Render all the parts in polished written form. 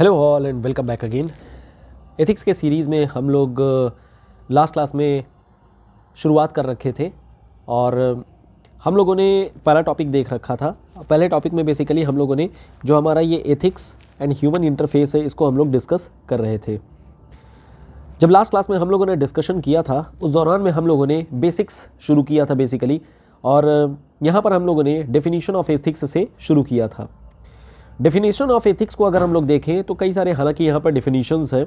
Hello all and welcome back again. Ethics के series में हम लोग लास्ट क्लास में शुरुआत कर रखे थे और हम लोगों ने पहला टॉपिक देख रखा था। पहले टॉपिक में बेसिकली हम लोगों ने जो हमारा ये एथिक्स एंड ह्यूमन इंटरफेस है इसको हम लोग डिस्कस कर रहे थे। जब लास्ट क्लास में हम लोगों ने डिस्कशन किया था उस दौरान में हम लोगों ने बेसिक्स शुरू किया था बेसिकली, और यहाँ पर हम लोगों ने डेफिनेशन ऑफ एथिक्स से शुरू किया था। डेफिनेशन ऑफ एथिक्स को अगर हम लोग देखें तो कई सारे हालांकि यहाँ पर डेफिनेशंस हैं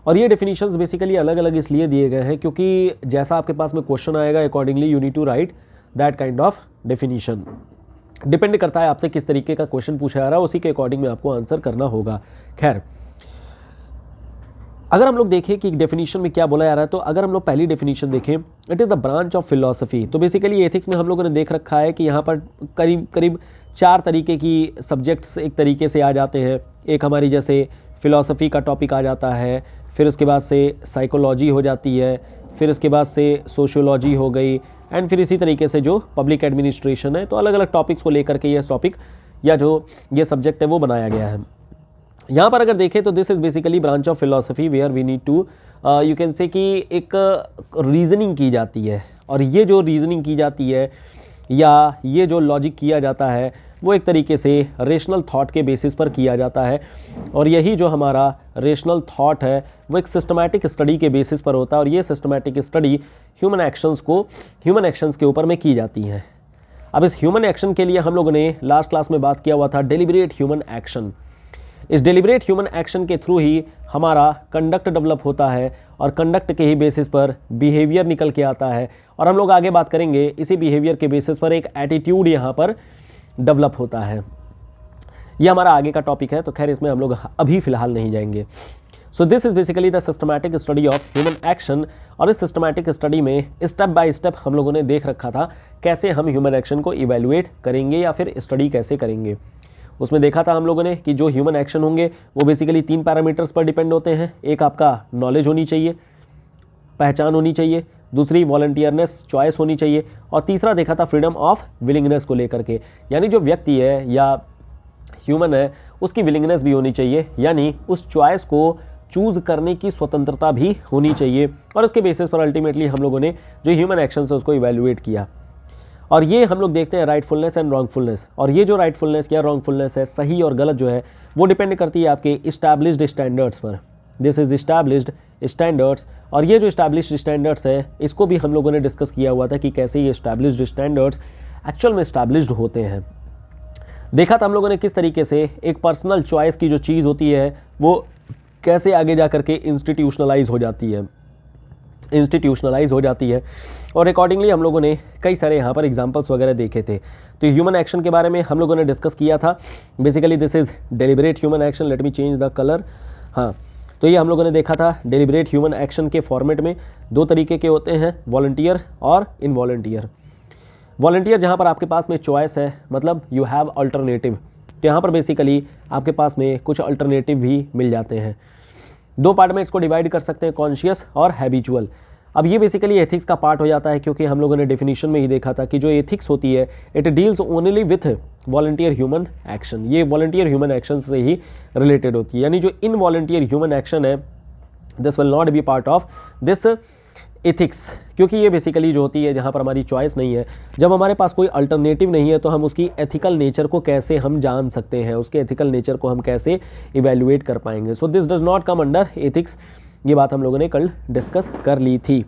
और ये डेफिनेशंस बेसिकली अलग अलग इसलिए दिए गए हैं क्योंकि जैसा आपके पास में क्वेश्चन आएगा accordingly you need to write that kind of definition. Depend करता है आपसे किस तरीके का क्वेश्चन पूछा जा रहा है, उसी के अकॉर्डिंग में आपको आंसर करना होगा। खैर, अगर हम लोग देखें कि डेफिनेशन में क्या बोला जा रहा है तो अगर हम लोग पहली डेफिनेशन देखें, it is the branch of philosophy. तो बेसिकली एथिक्स में हम लोगों ने देख रखा है कि यहाँ पर करीब 4 तरीके की सब्जेक्ट्स एक तरीके से आ जाते हैं। एक हमारी जैसे फिलॉसफी का टॉपिक आ जाता है, फिर उसके बाद से साइकोलॉजी हो जाती है, फिर उसके बाद से सोशियोलॉजी हो गई, एंड फिर इसी तरीके से जो पब्लिक एडमिनिस्ट्रेशन है। तो अलग अलग टॉपिक्स को लेकर के ये टॉपिक या जो ये सब्जेक्ट है वो बनाया गया है। यहाँ पर अगर देखें तो this is basically branch of philosophy where we need to you can say कि एक रीजनिंग की जाती है, और ये जो रीजनिंग की जाती है या ये जो लॉजिक किया जाता है वो एक तरीके से रेशनल थॉट के बेसिस पर किया जाता है, और यही जो हमारा रेशनल थॉट है वो एक सिस्टमैटिक स्टडी के बेसिस पर होता है, और ये सिस्टमैटिक स्टडी ह्यूमन एक्शंस के ऊपर में की जाती हैं। अब इस ह्यूमन एक्शन के लिए हम लोगों ने लास्ट क्लास में बात किया हुआ था डेलिब्रेट ह्यूमन एक्शन। इस डेलिब्रेट ह्यूमन एक्शन के थ्रू ही हमारा कंडक्ट डेवलप होता है, और कंडक्ट के ही बेसिस पर बिहेवियर निकल के आता है, और हम लोग आगे बात करेंगे इसी बिहेवियर के बेसिस पर एक एटीट्यूड यहाँ पर डेवलप होता है। ये हमारा आगे का टॉपिक है, तो खैर इसमें हम लोग अभी फ़िलहाल नहीं जाएंगे। So this is basically the systematic study of human action, और इस सिस्टमैटिक स्टडी में स्टेप बाय स्टेप हम लोगों ने देख रखा था कैसे हम ह्यूमन एक्शन को इवेल्युएट करेंगे या फिर स्टडी कैसे करेंगे। उसमें देखा था हम लोगों ने कि जो ह्यूमन एक्शन होंगे वो बेसिकली 3 पैरामीटर्स पर डिपेंड होते हैं। एक आपका नॉलेज होनी चाहिए, पहचान होनी चाहिए, दूसरी वॉलंटियरनेस चॉइस होनी चाहिए, और तीसरा देखा था फ्रीडम ऑफ विलिंगनेस को लेकर के, यानी जो व्यक्ति है या ह्यूमन है उसकी विलिंगनेस भी होनी चाहिए, यानी उस चॉइस को चूज़ करने की स्वतंत्रता भी होनी चाहिए, और उसके बेसिस पर अल्टीमेटली हम लोगों ने जो ह्यूमन एक्शन है उसको इवेल्युएट किया। और ये हम लोग देखते हैं राइटफुलनेस एंड रॉन्गफुलनेस, और ये जो राइटफुलनेस या रॉन्गफुलनेस है, सही और गलत जो है वो डिपेंड करती है आपके इस्टेब्लिश्ड स्टैंडर्ड्स पर। दिस इज़ इस्टेब्लिश्ड स्टैंडर्ड्स, और ये जो इस्टेब्लिश्ड स्टैंडर्ड्स है इसको भी हम लोगों ने डिस्कस किया हुआ था कि कैसे ये इस्टेब्लिश्ड स्टैंडर्ड्स एक्चुअल में इस्टेब्लिश्ड होते हैं। देखा था हम लोगों ने किस तरीके से एक पर्सनल चॉइस की जो चीज़ होती है वो कैसे आगे जा करके इंस्टीट्यूशनलाइज हो जाती है, और अकॉर्डिंगली हम लोगों ने कई सारे यहाँ पर एग्जांपल्स वगैरह देखे थे। तो ह्यूमन एक्शन के बारे में हम लोगों ने डिस्कस किया था। Basically this is deliberate human action. Let me change the colour. हाँ, तो ये हम लोगों ने देखा था डेलिब्रेट ह्यूमन एक्शन के फॉर्मेट में 2 तरीके के होते हैं, वॉलंटियर और इनवॉलंटियर। वॉलंटियर जहाँ पर आपके पास में चॉइस है, मतलब यू हैव अल्टरनेटिव, तो यहाँ पर बेसिकली आपके पास में कुछ अल्टरनेटिव भी मिल जाते हैं। 2 पार्ट में इसको डिवाइड कर सकते हैं, कॉन्शियस और हैबिचुअल। अब ये बेसिकली एथिक्स का पार्ट हो जाता है, क्योंकि हम लोगों ने डेफिनेशन में ही देखा था कि जो एथिक्स होती है it deals only with volunteer human action. ये वॉलंटियर ह्यूमन एक्शन से ही रिलेटेड होती है, यानी जो इनवॉलंटियर ह्यूमन एक्शन है this will not be part of this ethics, क्योंकि ये बेसिकली जो होती है जहाँ पर हमारी चॉइस नहीं है, जब हमारे पास कोई अल्टरनेटिव नहीं है तो हम उसकी एथिकल नेचर को कैसे हम जान सकते हैं, उसके एथिकल नेचर को हम कैसे इवेल्युएट कर पाएंगे। So this does not come under ethics. ये बात हम लोगों ने कल डिस्कस कर ली थी।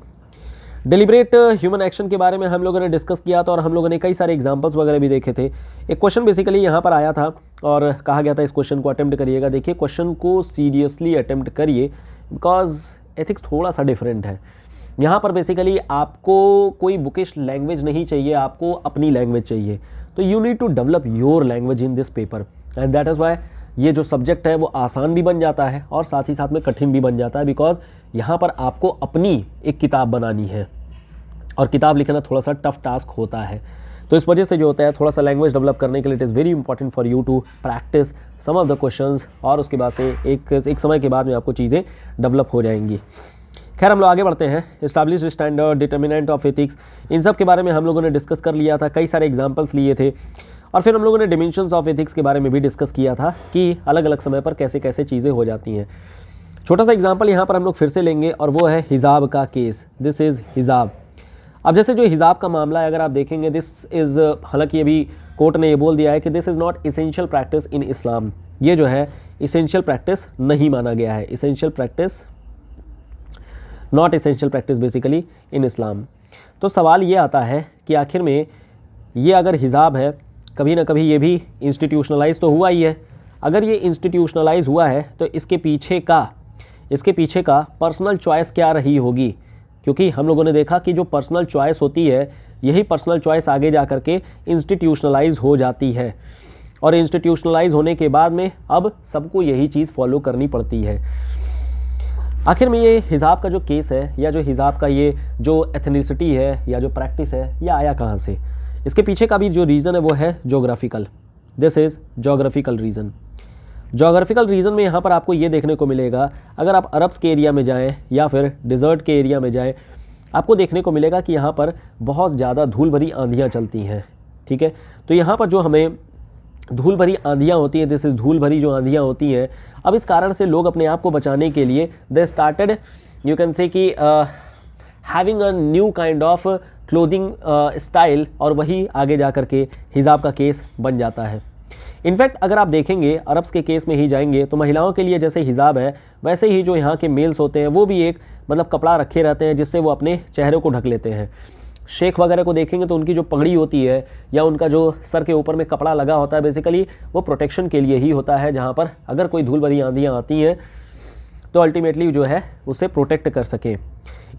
डेलिब्रेट ह्यूमन एक्शन के बारे में हम लोगों ने डिस्कस किया था, और हम लोगों ने कई सारे एग्जांपल्स वगैरह भी देखे थे। एक क्वेश्चन बेसिकली यहाँ पर आया था और कहा गया था इस क्वेश्चन को अटेम्प्ट करिएगा। देखिए, क्वेश्चन को सीरियसली अटेम्प्ट करिए बिकॉज एथिक्स थोड़ा सा डिफरेंट है। यहाँ पर बेसिकली आपको कोई बुकिश लैंग्वेज नहीं चाहिए, आपको अपनी लैंग्वेज चाहिए। तो you need to develop your language in this paper, and that is why ये जो सब्जेक्ट है वो आसान भी बन जाता है और साथ ही साथ में कठिन भी बन जाता है, बिकॉज यहाँ पर आपको अपनी एक किताब बनानी है, और किताब लिखना थोड़ा सा टफ टास्क होता है। तो इस वजह से जो होता है थोड़ा सा लैंग्वेज डेवलप करने के लिए it is very important for you to practice some of the questions, और उसके बाद से एक समय के बाद में आपको चीज़ें डेवलप हो जाएंगी। खैर, हम लोग आगे बढ़ते हैं। Established standard, determinant of ethics, इन सब के बारे में हम लोगों ने डिस्कस कर लिया था, कई सारे एग्जांपल्स लिए थे, और फिर हम लोगों ने डिमेंशंस ऑफ एथिक्स के बारे में भी डिस्कस किया था कि अलग अलग समय पर कैसे कैसे चीज़ें हो जाती हैं। छोटा सा एग्जांपल यहाँ पर हम लोग फिर से लेंगे और वो है हिजाब का केस। दिस इज़ हिजाब। अब जैसे जो हिजाब का मामला है अगर आप देखेंगे, दिस इज़, हालांकि अभी कोर्ट ने ये बोल दिया है कि this is not essential practice in Islam. ये जो है इसेंशियल प्रैक्टिस नहीं माना गया है। Essential practice, not essential practice basically in Islam. तो सवाल ये आता है कि आखिर में ये अगर हिजाब है, कभी ना कभी ये भी इंस्टीट्यूशनलाइज तो हुआ ही है। अगर ये इंस्टीट्यूशनलाइज हुआ है तो इसके पीछे का पर्सनल चॉइस क्या रही होगी, क्योंकि हम लोगों ने देखा कि जो पर्सनल चॉइस होती है यही पर्सनल चॉइस आगे जा कर के इंस्टीट्यूशनलाइज हो जाती है, और इंस्टीट्यूशनलाइज होने के बाद में अब सबको यही चीज़ फॉलो करनी पड़ती है। आखिर में ये हिजाब का जो केस है या जो हिजाब का ये जो एथनिसिटी है या जो प्रैक्टिस है, यह आया कहाँ से? इसके पीछे का भी जो रीज़न है वो है geographical. This is geographical reason. Geographical reason में यहाँ पर आपको ये देखने को मिलेगा, अगर आप अरब्स के एरिया में जाएं या फिर डिज़र्ट के एरिया में जाएं, आपको देखने को मिलेगा कि यहाँ पर बहुत ज़्यादा धूल भरी आंधियाँ चलती हैं। ठीक है, तो यहाँ पर जो हमें धूल भरी आंधियाँ होती हैं, दिस इज़ धूल भरी जो आंधियाँ होती हैं, अब इस कारण से लोग अपने आप को बचाने के लिए they started, you can say कि having a new kind of clothing style, और वही आगे जा कर के हिजाब का केस बन जाता है। इनफैक्ट अगर आप देखेंगे अरब्स के केस में ही जाएंगे तो महिलाओं के लिए जैसे हिजाब है, वैसे ही जो यहाँ के मेल्स होते हैं वो भी एक मतलब कपड़ा रखे रहते हैं जिससे वो अपने चेहरे को ढक लेते हैं। शेख वगैरह को देखेंगे तो उनकी जो पगड़ी होती है या उनका जो सर के ऊपर में कपड़ा लगा होता है, बेसिकली वो प्रोटेक्शन के लिए ही होता है, जहाँ पर अगर कोई धूल भरी आंधियाँ आती हैं तो अल्टीमेटली जो है उसे प्रोटेक्ट कर सके।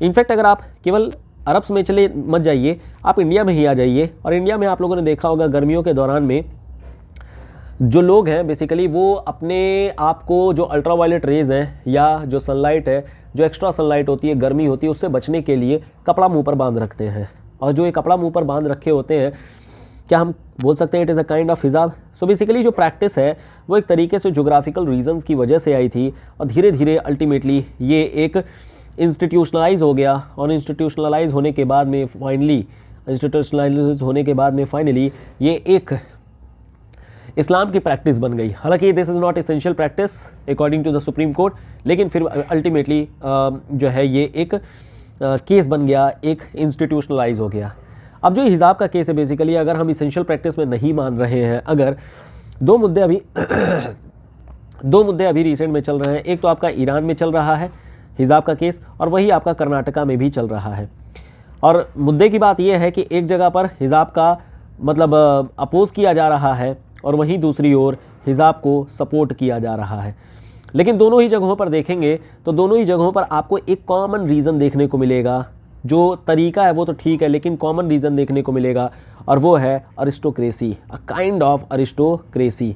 इनफैक्ट अगर आप केवल अरब्स में चले मत जाइए, आप इंडिया में ही आ जाइए, और इंडिया में आप लोगों ने देखा होगा गर्मियों के दौरान में जो लोग हैं बेसिकली वो अपने आप को जो अल्ट्रावायलेट रेज़ हैं या जो सनलाइट है, जो एक्स्ट्रा सनलाइट होती है, गर्मी होती है, उससे बचने के लिए कपड़ा मुंह पर बांध रखते हैं। और जो ये कपड़ा मुंह पर बांध रखे होते हैं, क्या हम बोल सकते हैं it is a kind of hijab? So basically जो प्रैक्टिस है वो एक तरीके से जोग्राफिकल रीजंस की वजह से आई थी, और धीरे धीरे अल्टीमेटली ये एक इंस्टीट्यूशनलाइज हो गया, और इंस्टीट्यूशनलाइज होने के बाद में फाइनली ये एक इस्लाम की प्रैक्टिस बन गई। हालांकि this is not essential practice according to the supreme court, लेकिन फिर अल्टीमेटली जो है ये एक केस बन गया, एक इंस्टीट्यूशनलाइज हो गया। अब जो हिजाब का केस है बेसिकली, अगर हम इसेंशियल प्रैक्टिस में नहीं मान रहे हैं, अगर दो मुद्दे अभी रिसेंट में चल रहे हैं। एक तो आपका ईरान में चल रहा है हिजाब का केस, और वही आपका कर्नाटका में भी चल रहा है। और मुद्दे की बात यह है कि एक जगह पर हिजाब का मतलब अपोज किया जा रहा है, और वहीं दूसरी ओर हिजाब को सपोर्ट किया जा रहा है। लेकिन दोनों ही जगहों पर देखेंगे तो दोनों ही जगहों पर आपको एक कॉमन रीज़न देखने को मिलेगा। जो तरीका है वो तो ठीक है, लेकिन कॉमन रीज़न देखने को मिलेगा, और वो है aristocracy, a kind of aristocracy.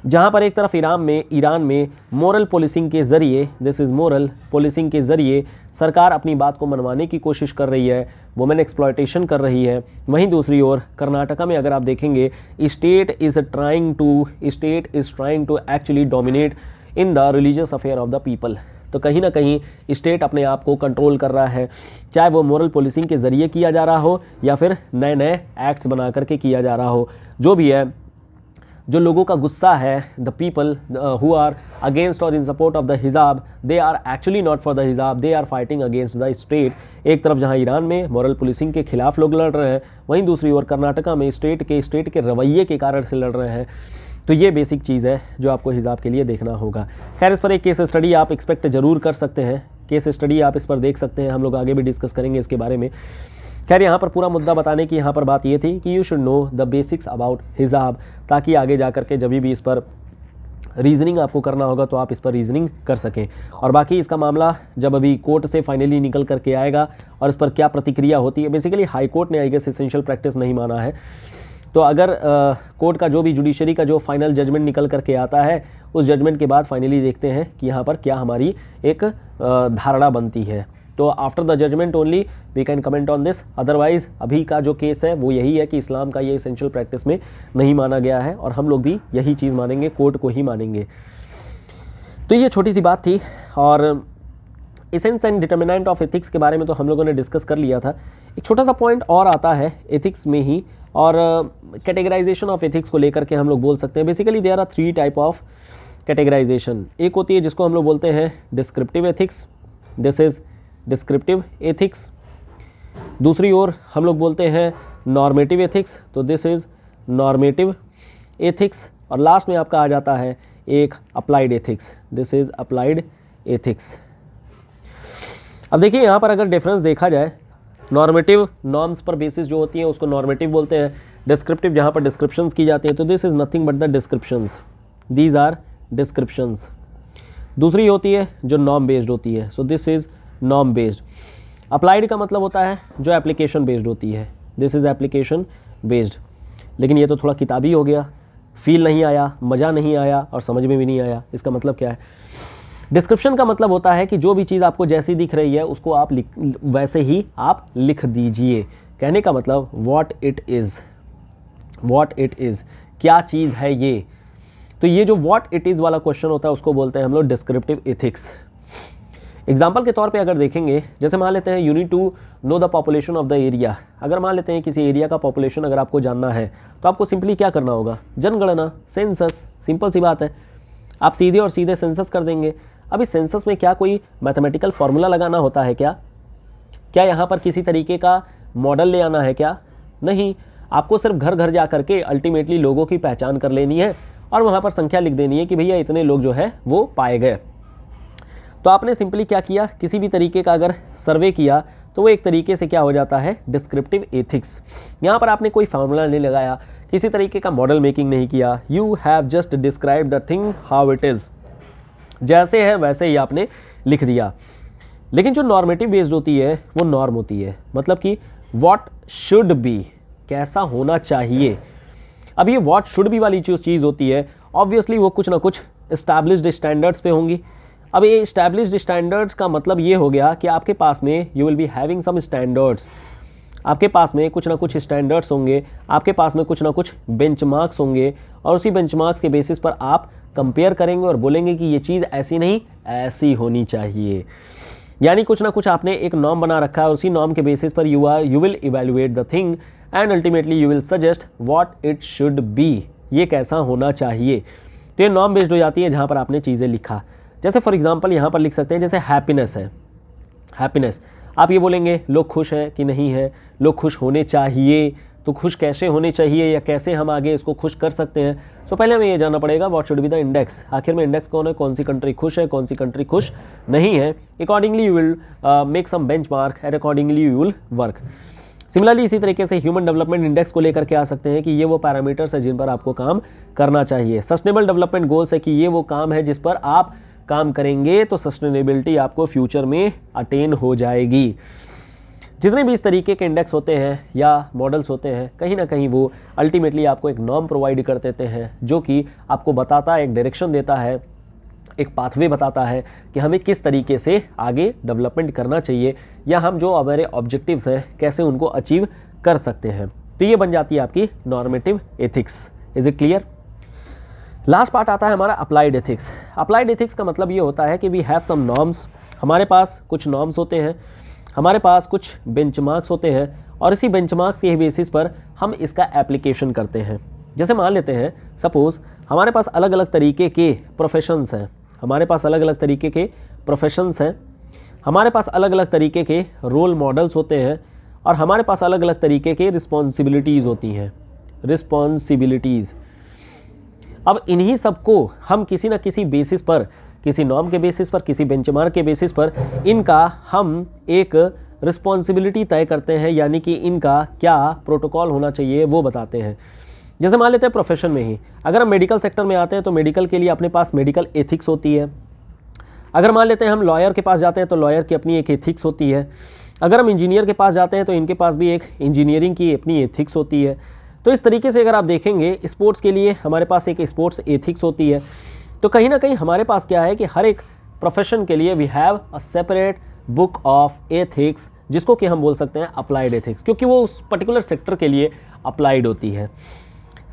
जहाँ पर एक तरफ ईरान में मोरल पुलिसिंग के ज़रिए, दिस इज़ मोरल पुलिसिंग के ज़रिए सरकार अपनी बात को मनवाने की कोशिश कर रही है, वुमेन एक्सप्लॉयटेशन कर रही है। वहीं दूसरी ओर कर्नाटका में अगर आप देखेंगे, state is trying to actually dominate in the religious affair of the people. तो कहीं ना कहीं स्टेट अपने आप को कंट्रोल कर रहा है, चाहे वो मोरल पुलिसिंग के ज़रिए किया जा रहा हो या फिर नए नए एक्ट्स बना करके किया जा रहा हो। जो भी है, जो लोगों का गुस्सा है, the people who are against और in support of the hijab, they are actually not for the hijab, they are fighting against the state. एक तरफ जहां ईरान में मॉरल पुलिसिंग के खिलाफ लोग लड़ रहे हैं, वहीं दूसरी ओर कर्नाटका में स्टेट के रवैये के कारण से लड़ रहे हैं। तो ये बेसिक चीज़ है जो आपको हिजाब के लिए देखना होगा। खैर, इस पर एक केस स्टडी आप एक्सपेक्ट ज़रूर कर सकते हैं, केस स्टडी आप इस पर देख सकते हैं, हम लोग आगे भी डिस्कस करेंगे इसके बारे में। खैर, यहाँ पर पूरा मुद्दा बताने की यहाँ पर बात ये थी कि you should know the basics about हिजाब, ताकि आगे जा कर के जब भी इस पर रीजनिंग आपको करना होगा तो आप इस पर रीजनिंग कर सकें। और बाकी इसका मामला जब अभी कोर्ट से फाइनली निकल करके आएगा और इस पर क्या प्रतिक्रिया होती है, बेसिकली हाई कोर्ट ने आई गेस एसेंशियल प्रैक्टिस नहीं माना है, तो अगर कोर्ट का जो भी जुडिशरी का जो फाइनल जजमेंट निकल करके आता है, उस जजमेंट के बाद फाइनली देखते हैं कि यहाँ पर क्या हमारी एक धारणा बनती है। तो after the judgement only we can comment on this. Otherwise अभी का जो केस है वो यही है कि इस्लाम का ये एसेंशियल प्रैक्टिस में नहीं माना गया है, और हम लोग भी यही चीज़ मानेंगे, कोर्ट को ही मानेंगे। तो ये छोटी सी बात थी, और essence and determinant of ethics के बारे में तो हम लोगों ने डिस्कस कर लिया था। एक छोटा सा पॉइंट और आता है एथिक्स में ही, और कैटेगराइजेशन ऑफ एथिक्स को लेकर के हम लोग बोल सकते हैं basically there are 3 type of categorisation. एक होती है जिसको हम लोग बोलते हैं descriptive ethics, this is descriptive ethics. दूसरी ओर हम लोग बोलते हैं नॉर्मेटिव एथिक्स, तो दिस इज नॉर्मेटिव एथिक्स। और लास्ट में आपका आ जाता है एक applied ethics, this is applied ethics. अब देखिए यहाँ पर अगर डिफरेंस देखा जाए, नॉर्मेटिव नॉर्म्स पर बेसिस जो होती है उसको नॉर्मेटिव बोलते हैं, डिस्क्रिप्टिव जहाँ पर डिस्क्रिप्शंस की जाती हैं तो this is nothing but the descriptions, these are descriptions. दूसरी होती है जो नॉर्म बेस्ड होती है, so this is norm based. Applied का मतलब होता है जो एप्लीकेशन बेस्ड होती है, दिस इज एप्लीकेशन बेस्ड। लेकिन ये तो थोड़ा किताबी हो गया, फील नहीं आया, मज़ा नहीं आया और समझ में भी नहीं आया। इसका मतलब क्या है? डिस्क्रिप्शन का मतलब होता है कि जो भी चीज़ आपको जैसी दिख रही है उसको आप वैसे ही आप लिख दीजिए। कहने का मतलब what it is, what it is, क्या चीज़ है ये। तो ये जो व्हाट इट इज़ वाला क्वेश्चन होता है उसको बोलते हैं हम लोग डिस्क्रिप्टिव एथिक्स। एग्जाम्पल के तौर पे अगर देखेंगे, जैसे मान लेते हैं you need to know the population of the area. अगर मान लेते हैं किसी एरिया का पॉपुलेशन अगर आपको जानना है तो आपको सिंपली क्या करना होगा? जनगणना, सेंसस, सिंपल सी बात है। आप सीधे और सीधे सेंसस कर देंगे। अब इस सेंसस में क्या कोई मैथमेटिकल फार्मूला लगाना होता है क्या? क्या यहाँ पर किसी तरीके का मॉडल ले आना है क्या? नहीं, आपको सिर्फ घर घर जा करके अल्टीमेटली लोगों की पहचान कर लेनी है और वहाँ पर संख्या लिख देनी है कि भैया इतने लोग जो है वो पाए गए। तो आपने सिंपली क्या किया, किसी भी तरीके का अगर सर्वे किया तो वो एक तरीके से क्या हो जाता है? Descriptive ethics. यहाँ पर आपने कोई फार्मूला नहीं लगाया, किसी तरीके का मॉडल मेकिंग नहीं किया, you have just describe the thing how it is, जैसे है वैसे ही आपने लिख दिया। लेकिन जो नॉर्मेटिव बेस्ड होती है वो नॉर्म होती है, मतलब कि व्हाट शुड बी, कैसा होना चाहिए। अब ये व्हाट शुड बी वाली जो चीज़ होती है ऑब्वियसली वो कुछ ना कुछ इस्टेब्लिश्ड स्टैंडर्ड्स पे होंगी। अब ये इस्टेब्लिश्ड स्टैंडर्ड्स का मतलब ये हो गया कि आपके पास में you will be having some standards, आपके पास में कुछ ना कुछ स्टैंडर्ड्स होंगे, आपके पास में कुछ ना कुछ बेंचमार्क्स होंगे और उसी बेंचमार्क्स के बेसिस पर आप कंपेयर करेंगे और बोलेंगे कि ये चीज़ ऐसी नहीं ऐसी होनी चाहिए। यानी कुछ ना कुछ आपने एक नॉर्म बना रखा है, उसी नॉर्म के बेसिस पर you will evaluate the thing and ultimately you will suggest what it should be, ये कैसा होना चाहिए। तो ये नॉर्म बेस्ड हो जाती है जहाँ पर आपने चीज़ें लिखा। जैसे फॉर एग्जांपल यहाँ पर लिख सकते हैं जैसे हैप्पीनेस है, हैप्पीनेस आप ये बोलेंगे लोग खुश हैं कि नहीं है, लोग खुश होने चाहिए, तो खुश कैसे होने चाहिए या कैसे हम आगे इसको खुश कर सकते हैं। सो पहले हमें ये जानना पड़ेगा what should be the index, आखिर में इंडेक्स कौन है, कौन सी कंट्री खुश है, कौन सी कंट्री खुश नहीं है। Accordingly you will make some benchmark and accordingly you will work. Similarly इसी तरीके से ह्यूमन डेवलपमेंट इंडेक्स को लेकर के आ सकते हैं कि ये वो पैरामीटर्स है जिन पर आपको काम करना चाहिए। सस्टेनेबल डेवलपमेंट गोल्स है कि ये वो काम है जिस पर आप काम करेंगे तो सस्टेनेबिलिटी आपको फ्यूचर में अटेन हो जाएगी। जितने भी इस तरीके के इंडेक्स होते हैं या मॉडल्स होते हैं कहीं ना कहीं वो अल्टीमेटली आपको एक नॉर्म प्रोवाइड कर देते हैं जो कि आपको बताता है, एक डायरेक्शन देता है, एक पाथवे बताता है कि हमें किस तरीके से आगे डेवलपमेंट करना चाहिए या हम जो हमारे ऑब्जेक्टिव्स हैं कैसे उनको अचीव कर सकते हैं। तो ये बन जाती है आपकी normative ethics. Is it clear? Last part आता है हमारा अप्लाइड एथिक्स। अप्लाइड एथिक्स का मतलब ये होता है कि वी हैव सम नॉर्म्स, हमारे पास कुछ नॉर्म्स होते हैं, हमारे पास कुछ बेंचमार्क्स होते हैं और इसी बेंचमार्क्स के बेसिस पर हम इसका एप्लीकेशन करते हैं। जैसे मान लेते हैं सपोज़ हमारे पास अलग अलग तरीके के प्रोफेशंस हैं, हमारे पास अलग अलग तरीके के प्रोफेशंस हैं, हमारे पास अलग अलग तरीके के रोल मॉडल्स होते हैं और हमारे पास अलग अलग तरीके के रिस्पॉन्सिबिलिटीज़ होती हैं, रिस्पॉन्सिबिलिटीज़। अब इन्हीं सबको हम किसी न किसी बेसिस पर, किसी नॉर्म के बेसिस पर, किसी बेंचमार्क के बेसिस पर इनका हम एक रिस्पॉन्सिबिलिटी तय करते हैं, यानी कि इनका क्या प्रोटोकॉल होना चाहिए वो बताते हैं। जैसे मान लेते हैं प्रोफेशन में ही, अगर हम मेडिकल सेक्टर में आते हैं तो मेडिकल के लिए अपने पास मेडिकल एथिक्स होती है। अगर मान लेते हैं हम लॉयर के पास जाते हैं तो लॉयर की अपनी एक एथिक्स होती है। अगर हम इंजीनियर के पास जाते हैं तो इनके पास भी एक इंजीनियरिंग की अपनी एथिक्स होती है। तो इस तरीके से अगर आप देखेंगे स्पोर्ट्स के लिए हमारे पास एक स्पोर्ट्स एथिक्स होती है। तो कहीं ना कहीं हमारे पास क्या है कि हर एक प्रोफेशन के लिए we have a separate book of ethics, जिसको कि हम बोल सकते हैं अप्लाइड एथिक्स, क्योंकि वो उस पर्टिकुलर सेक्टर के लिए अप्लाइड होती है।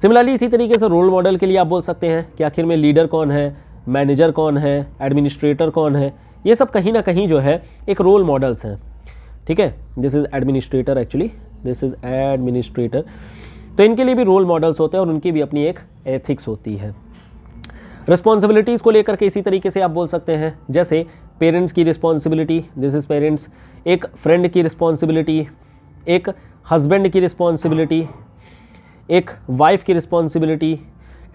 सिमिलरली इसी तरीके से रोल मॉडल के लिए आप बोल सकते हैं कि आखिर में लीडर कौन है, मैनेजर कौन है, एडमिनिस्ट्रेटर कौन है, ये सब कहीं ना कहीं जो है एक रोल मॉडल्स हैं। ठीक है, this is administrator, actually this is administrator. तो इनके लिए भी रोल मॉडल्स होते हैं और उनकी भी अपनी एक एथिक्स होती है। रिस्पॉन्सिबिलिटीज़ को लेकर के इसी तरीके से आप बोल सकते हैं, जैसे पेरेंट्स की रिस्पॉन्सिबिलिटी, दिस इज़ पेरेंट्स, एक फ्रेंड की रिस्पॉन्सिबिलिटी, एक हस्बैंड की रिस्पॉन्सिबिलिटी, एक वाइफ की रिस्पॉन्सिबिलिटी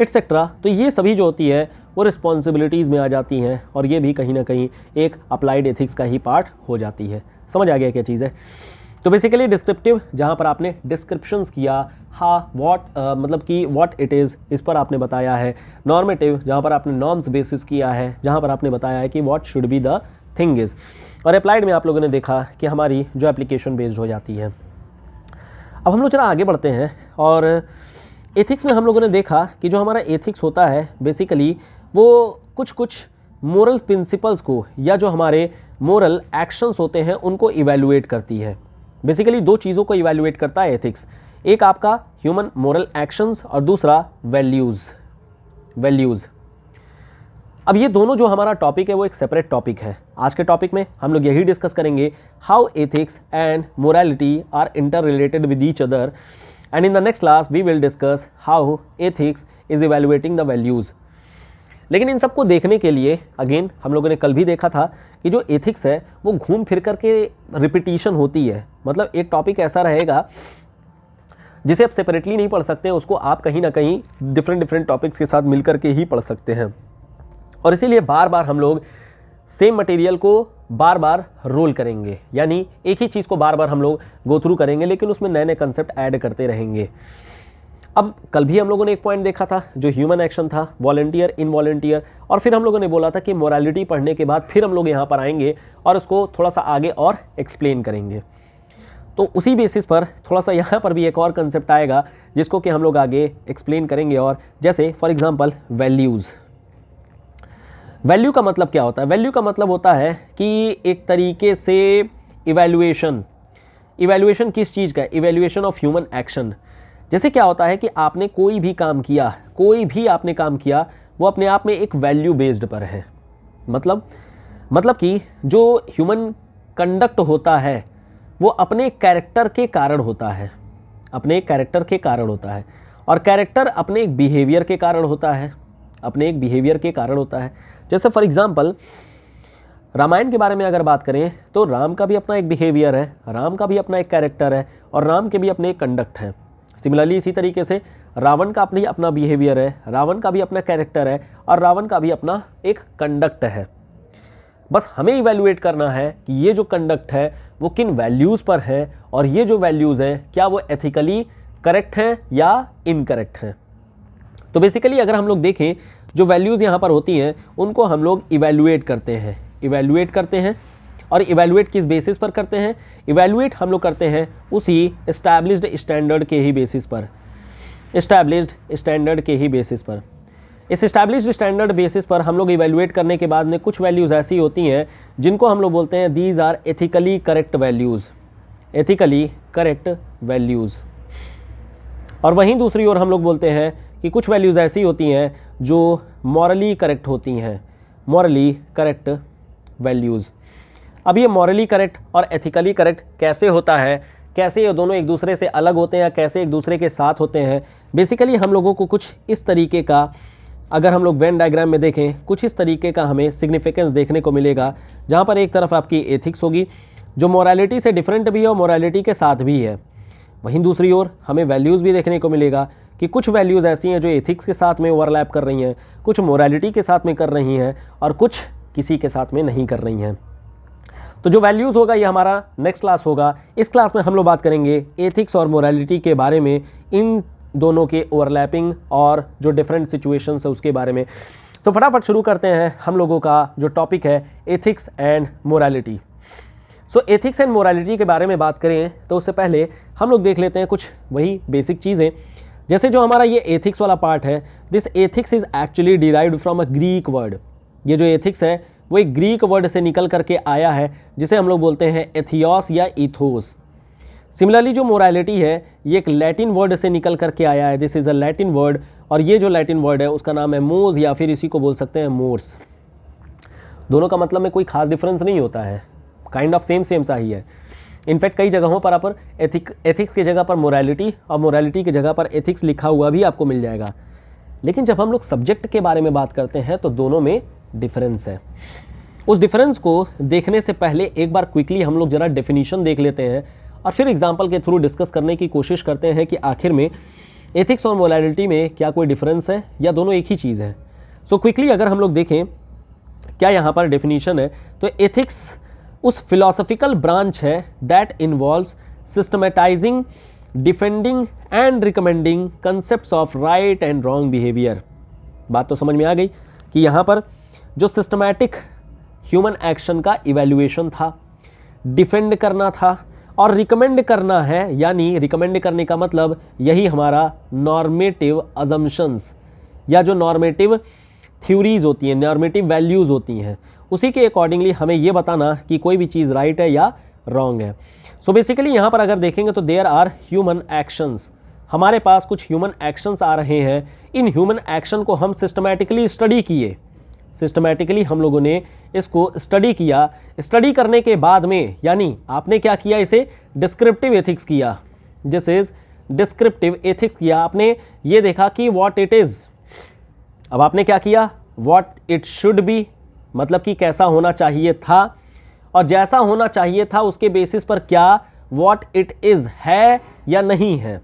एटसेट्रा। तो ये सभी जो होती है वो रिस्पॉन्सिबिलिटीज़ में आ जाती हैं और ये भी कहीं ना कहीं एक अप्लाइड एथिक्स का ही पार्ट हो जाती है। समझ आ गया क्या चीज़ है? तो बेसिकली डिस्क्रिप्टिव, जहाँ पर आपने डिस्क्रिप्शंस किया, हाँ व्हाट मतलब कि व्हाट इट इज़, इस पर आपने बताया है। नॉर्मेटिव, जहाँ पर आपने नॉर्म्स बेसिस किया है, जहाँ पर आपने बताया है कि what should be the thing is. और अप्लाइड में आप लोगों ने देखा कि हमारी जो एप्लीकेशन बेस्ड हो जाती है। अब हम लोग जरा आगे बढ़ते हैं और एथिक्स में हम लोगों ने देखा कि जो हमारा एथिक्स होता है बेसिकली वो कुछ मोरल प्रिंसिपल्स को या जो हमारे मोरल एक्शंस होते हैं उनको इवैल्यूएट करती है। बेसिकली दो चीज़ों को इवैल्यूएट करता है एथिक्स, एक आपका ह्यूमन मोरल एक्शंस और दूसरा वैल्यूज़। अब ये दोनों जो हमारा टॉपिक है वो एक सेपरेट टॉपिक है। आज के टॉपिक में हम लोग यही डिस्कस करेंगे how ethics and morality are interrelated with each other, and in the next class we will discuss how ethics is evaluating the values. लेकिन इन सबको देखने के लिए अगेन हम लोगों ने कल भी देखा था कि जो एथिक्स है वो घूम फिर करके रिपीटिशन होती है। मतलब एक टॉपिक ऐसा रहेगा जिसे आप सेपरेटली नहीं पढ़ सकते, उसको आप कहीं ना कहीं डिफरेंट टॉपिक्स के साथ मिलकर के ही पढ़ सकते हैं। और इसीलिए बार बार हम लोग सेम मटेरियल को बार बार रोल करेंगे, यानी एक ही चीज़ को बार बार हम लोग गो थ्रू करेंगे, लेकिन उसमें नए नए कंसेप्ट ऐड करते रहेंगे। अब कल भी हम लोगों ने एक पॉइंट देखा था जो ह्यूमन एक्शन था, वॉलंटियर, इनवॉलंटियर, और फिर हम लोगों ने बोला था कि मोरालिटी पढ़ने के बाद फिर हम लोग यहाँ पर आएंगे और उसको थोड़ा सा आगे और एक्सप्लेन करेंगे। तो उसी बेसिस पर थोड़ा सा यहाँ पर भी एक और कंसेप्ट आएगा जिसको कि हम लोग आगे एक्सप्लेन करेंगे। और जैसे फॉर एग्जांपल वैल्यूज़। वैल्यू का मतलब क्या होता है? वैल्यू का मतलब होता है कि एक तरीके से इवैल्यूएशन किस चीज़ का है? Evaluation of human action. जैसे क्या होता है कि आपने कोई भी आपने काम किया वो अपने आप में एक वैल्यू बेस्ड पर है। मतलब कि जो ह्यूमन कंडक्ट होता है वो अपने कैरेक्टर के कारण होता है, और कैरेक्टर अपने एक बिहेवियर के कारण होता है, जैसे फॉर एग्जांपल रामायण के बारे में अगर बात करें तो राम का भी अपना एक बिहेवियर है, राम का भी अपना एक कैरेक्टर है, और राम के भी अपने एक कंडक्ट है। सिमिलरली इसी तरीके से रावण का अपना बिहेवियर है, रावण का भी अपना कैरेक्टर है, और रावण का भी अपना एक कंडक्ट है। बस हमें इवैल्यूएट करना है कि ये जो कंडक्ट है वो किन वैल्यूज़ पर है, और ये जो वैल्यूज़ हैं क्या वो एथिकली करेक्ट हैं या इनकरेक्ट हैं। तो बेसिकली अगर हम लोग देखें जो वैल्यूज़ यहाँ पर होती हैं उनको हम लोग इवैल्यूएट करते हैं। और इवैल्यूएट किस बेसिस पर करते हैं? इवैल्यूएट हम लोग करते हैं उसी एस्टैब्लिश्ड स्टैंडर्ड के ही बेसिस पर, इस एस्टैब्लिश्ड स्टैंडर्ड बेसिस पर हम लोग इवैल्यूएट करने के बाद में कुछ वैल्यूज़ ऐसी होती हैं जिनको हम लोग बोलते हैं these are ethically correct values. और वहीं दूसरी ओर हम लोग बोलते हैं कि कुछ वैल्यूज़ ऐसी होती हैं जो मॉरली करेक्ट होती हैं, वैल्यूज़। अब ये मॉरली करेक्ट और एथिकली करेक्ट कैसे होता है, कैसे ये दोनों एक दूसरे से अलग होते हैं या कैसे एक दूसरे के साथ होते हैं, बेसिकली हम लोगों को कुछ इस तरीके का, अगर हम लोग वेन डायग्राम में देखें, कुछ इस तरीके का हमें सिग्निफिकेंस देखने को मिलेगा, जहाँ पर एक तरफ आपकी एथिक्स होगी जो मोरालिटी से डिफरेंट भी है और मोरालिटी के साथ भी है। वहीं दूसरी ओर हमें वैल्यूज़ भी देखने को मिलेगा कि कुछ वैल्यूज़ ऐसी हैं जो एथिक्स के साथ में ओवरलैप कर रही हैं, कुछ मोरालिटी के साथ में कर रही हैं, और कुछ किसी के साथ में नहीं कर रही हैं। तो जो वैल्यूज़ होगा ये हमारा नेक्स्ट क्लास होगा। इस क्लास में हम लोग बात करेंगे एथिक्स और मोरालिटी के बारे में, इन दोनों के ओवरलैपिंग और जो डिफरेंट सिचुएशंस है उसके बारे में। तो फटाफट शुरू करते हैं हम लोगों का जो टॉपिक है ethics and morality. So ethics and morality के बारे में बात करें तो उससे पहले हम लोग देख लेते हैं कुछ वही बेसिक चीज़ें। जैसे जो हमारा ये एथिक्स वाला पार्ट है, this ethics is actually derived from a Greek word. ये जो एथिक्स है वो एक ग्रीक वर्ड से निकल करके आया है जिसे हम लोग बोलते हैं एथियोस या इथोस। सिमिलरली जो मोरालिटी है ये एक लैटिन वर्ड से निकल करके आया है, this is a Latin word, और ये जो लैटिन वर्ड है उसका नाम है मोज, या फिर इसी को बोल सकते हैं मोर्स। दोनों का मतलब में कोई खास डिफरेंस नहीं होता है, काइंड ऑफ सेम सा ही है। इनफैक्ट कई जगहों पर आप एथिक्स की जगह पर मोरालिटी और मोरालिटी की जगह पर एथिक्स लिखा हुआ भी आपको मिल जाएगा। लेकिन जब हम लोग सब्जेक्ट के बारे में बात करते हैं तो दोनों में डिफरेंस है। उस डिफरेंस को देखने से पहले एक बार क्विकली हम लोग जरा डेफिनेशन देख लेते हैं और फिर एग्जाम्पल के थ्रू डिस्कस करने की कोशिश करते हैं कि आखिर में एथिक्स और मोरालिटी में क्या कोई डिफरेंस है या दोनों एक ही चीज़ है। सो क्विकली अगर हम लोग देखें क्या यहाँ पर डेफिनेशन है, तो एथिक्स उस फिलोसफिकल ब्रांच है that involves systematizing, defending and recommending concepts of right and wrong behaviour. बात तो समझ में आ गई कि यहाँ पर जो सिस्टमैटिक ह्यूमन एक्शन का इवैल्यूएशन था, डिफेंड करना था और रिकमेंड करना है, यानी रिकमेंड करने का मतलब यही हमारा नॉर्मेटिव अजम्पशंस या जो नॉर्मेटिव थ्योरीज होती हैं, नॉर्मेटिव वैल्यूज़ होती हैं, उसी के अकॉर्डिंगली हमें ये बताना कि कोई भी चीज़ राइट है या रॉन्ग है। सो बेसिकली यहाँ पर अगर देखेंगे तो देयर आर ह्यूमन एक्शंस, हमारे पास कुछ ह्यूमन एक्शंस आ रहे हैं। इन ह्यूमन एक्शन को हम सिस्टमैटिकली स्टडी किए, सिस्टमैटिकली हम लोगों ने इसको स्टडी किया। स्टडी करने के बाद में यानी आपने क्या किया, इसे डिस्क्रिप्टिव एथिक्स किया। दिस इज डिस्क्रिप्टिव एथिक्स किया। आपने ये देखा कि व्हाट इट इज़। अब आपने क्या किया, व्हाट इट शुड बी, मतलब कि कैसा होना चाहिए था, और जैसा होना चाहिए था उसके बेसिस पर क्या व्हाट इट इज़ है या नहीं है,